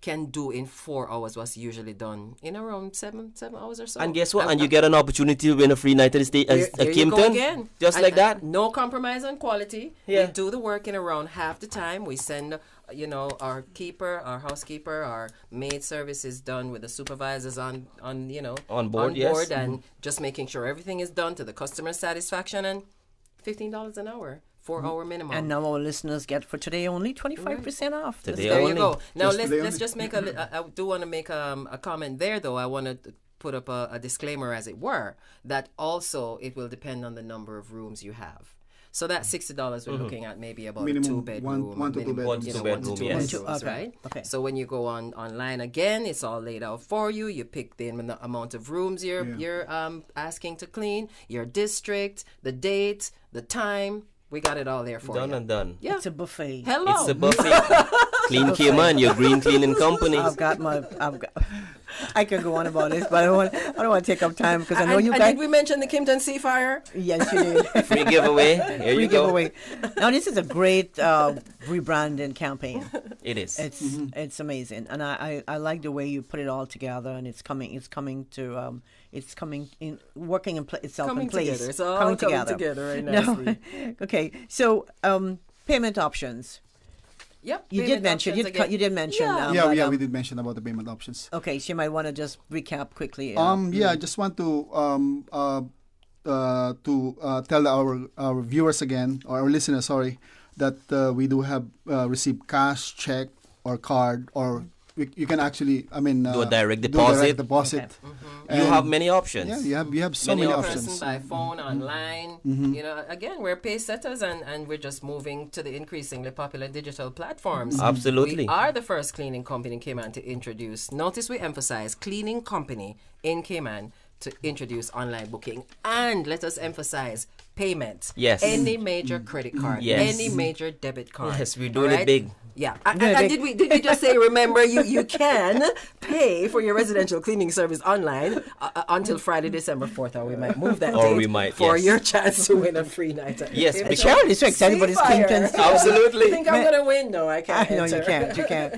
can do in 4 hours what's usually done in around 7 hours or so. And guess what? And you get an opportunity to win a free night at the state at There you go Kimpton. again. Just And- like that. and no compromise on quality. Yeah. We do the work in around half the time. We send, our keeper, our housekeeper, our maid service is done with the supervisors on board, yes. and just making sure everything is done to the customer's satisfaction, and $15 an hour. 4-hour minimum. And now our listeners get for today only 25% off. Today There only. you go. Now Just let's today let's only. just make I do want to make a comment there, though. I want to put up a disclaimer, as it were, that also it will depend on the number of rooms you have. So that $60 we're looking at maybe about Minimum a 2-bedroom, one to two minimum, bedrooms. 1 to 2 1 to bedroom, 2 yes. bedrooms, Okay. right? Okay. So when you go online again, it's all laid out for you. You pick the amount of rooms you're asking to clean, your district, the date, the time. We got it all there for Done you. and done. Yeah. It's a buffet. Hello. It's a buffet. Clean K-Man, your green cleaning company. I could go on about this, but I don't want to take up time because I know and, you and guys. did we mention the Kimpton Seafire? Yes, you did. Free giveaway. Here Free you go. giveaway. Now this is a great rebranding campaign. It is. It's amazing, and I like the way you put it all together, and it's coming in working itself Coming in place. together. It's all coming together right nicely. Okay, so payment options. Yep. You did mention. You did mention. Yeah, we did mention about the payment options. Okay, so you might want to just recap quickly. I just want to tell our viewers again, or our listeners, sorry, that we do have receive cash, check, or card, or you can actually, do a direct do deposit. direct deposit. Okay. You have many options. Yeah, you have so many options. Person, by phone, online. Again, we're pay setters, and we're just moving to the increasingly popular digital platforms. Absolutely. We are the first cleaning company in Cayman to introduce. Notice we emphasize cleaning company in Cayman to introduce online booking, and let us emphasize payment. Yes. Any major credit card. Yes. Any major debit card. Yes, we're doing Alright? it big. Yeah. And did we just say, remember, you can pay for your residential cleaning service online until Friday, December 4th, or we might move that Or date we might, for yes. your chance to win a free night. at Yes, Kimpton. because- Cheryl is so excited about his Kimpton. Absolutely. I think I'm going to win. No, I can't. No, you enter. can't. You can't.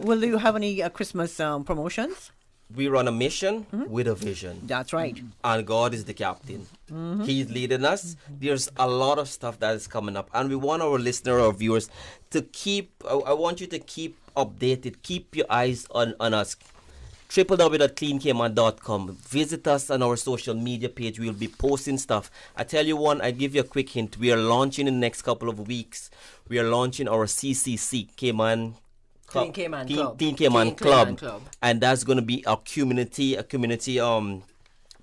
Will you have any Christmas promotions? We run a mission with a vision. That's right. And God is the captain. He's leading us. There's a lot of stuff that is coming up. And we want our listener or viewers to I want you to keep updated. Keep your eyes on us. www.cleancayman.com. Visit us on our social media page. We'll be posting stuff. I tell you I give you a quick hint. We are launching in the next couple of weeks. We are launching our CCC, Cayman Clean Cayman Club. Clean Cayman Clean Cayman Club. Club. And that's going to be a community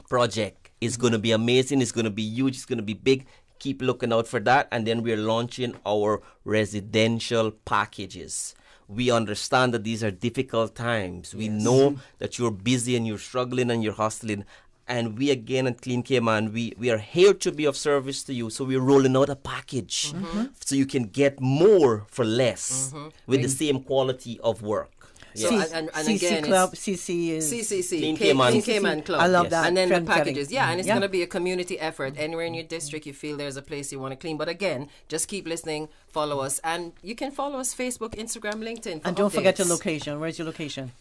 project. It's going to be amazing. It's going to be huge. It's going to be big. Keep looking out for that. And then we're launching our residential packages. We understand that these are difficult times. We know that you're busy and you're struggling and you're hustling. And we, again, at Clean Cayman, we are here to be of service to you. So we're rolling out a package so you can get more for less with the same quality of work. So, and CC again, Club, it's CC is CCC, Clean Cayman Cayman. Club. I love that. And then the Trend setting. packages. Yeah, and it's Yeah. going to be a community effort. Anywhere in your district you feel there's a place you want to clean. But again, just keep listening, follow us. And you can follow us Facebook, Instagram, LinkedIn. For And don't forget your updates. location. Where's your location?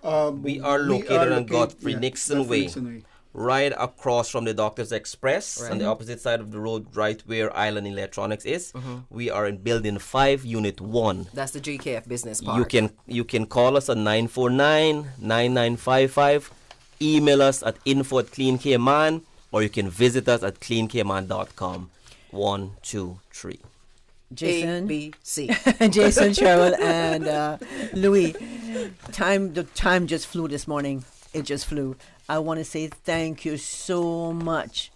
We are located on Godfrey yeah, Nixon Godfrey Way, Nixon Way. right across from the Doctors Express, Right. on the opposite side of the road, right where Island Electronics is. We are in Building 5, Unit 1. That's the GKF Business Park. You can call us at 949-9955, email us at info@cleancayman, or you can visit us at cleancayman.com. 1, 2, 3. Jason, ABC. Jason, Cheryl, and Louis. The time just flew this morning. It just flew. I want to say thank you so much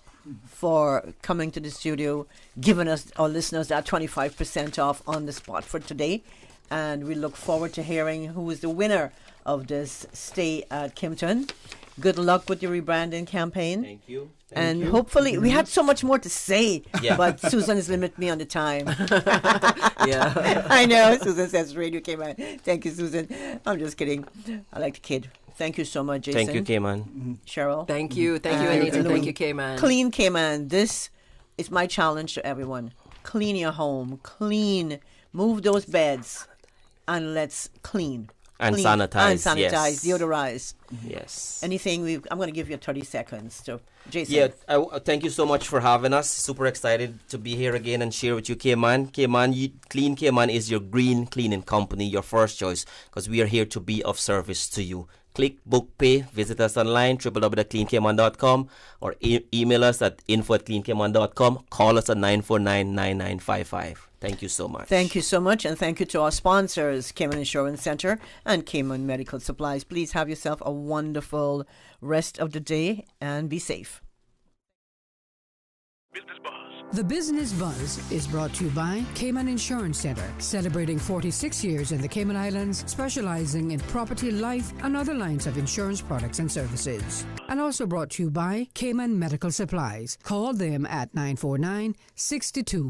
for coming to the studio, giving us, our listeners, that 25% off on the spot for today. And we look forward to hearing who is the winner of this stay at Kimpton. Good luck with your rebranding campaign. Thank you. And hopefully, we had so much more to say, Yeah. but Susan has limited me on the time. Yeah. I know. Susan says radio came out. Thank you, Susan. I'm just kidding. I like the kid. Thank you so much, Jason. Thank you, Cayman. Cheryl. Thank you. Thank you, And Anita. Louis. Thank you, Cayman. Clean Cayman. This is my challenge to everyone. Clean your home. Clean. Move those beds. And let's clean. And Clean. sanitize, And sanitize. yes. Deodorize. Yes. Anything I'm going to give you 30 seconds to Jason. Yeah, thank you so much for having us. Super excited to be here again and share with you, Cayman. Clean Cayman is your green cleaning company, your first choice, because we are here to be of service to you. Click, book, pay. Visit us online, www.cleancayman.com, or email us at info@cleancayman.com. Call us at 949-9955. Thank you so much. Thank you so much, and thank you to our sponsors, Cayman Insurance Center and Cayman Medical Supplies. Please have yourself a wonderful rest of the day and be safe. The Business Buzz is brought to you by Cayman Insurance Center, celebrating 46 years in the Cayman Islands, specializing in property, life, and other lines of insurance products and services. And also brought to you by Cayman Medical Supplies. Call them at 949-62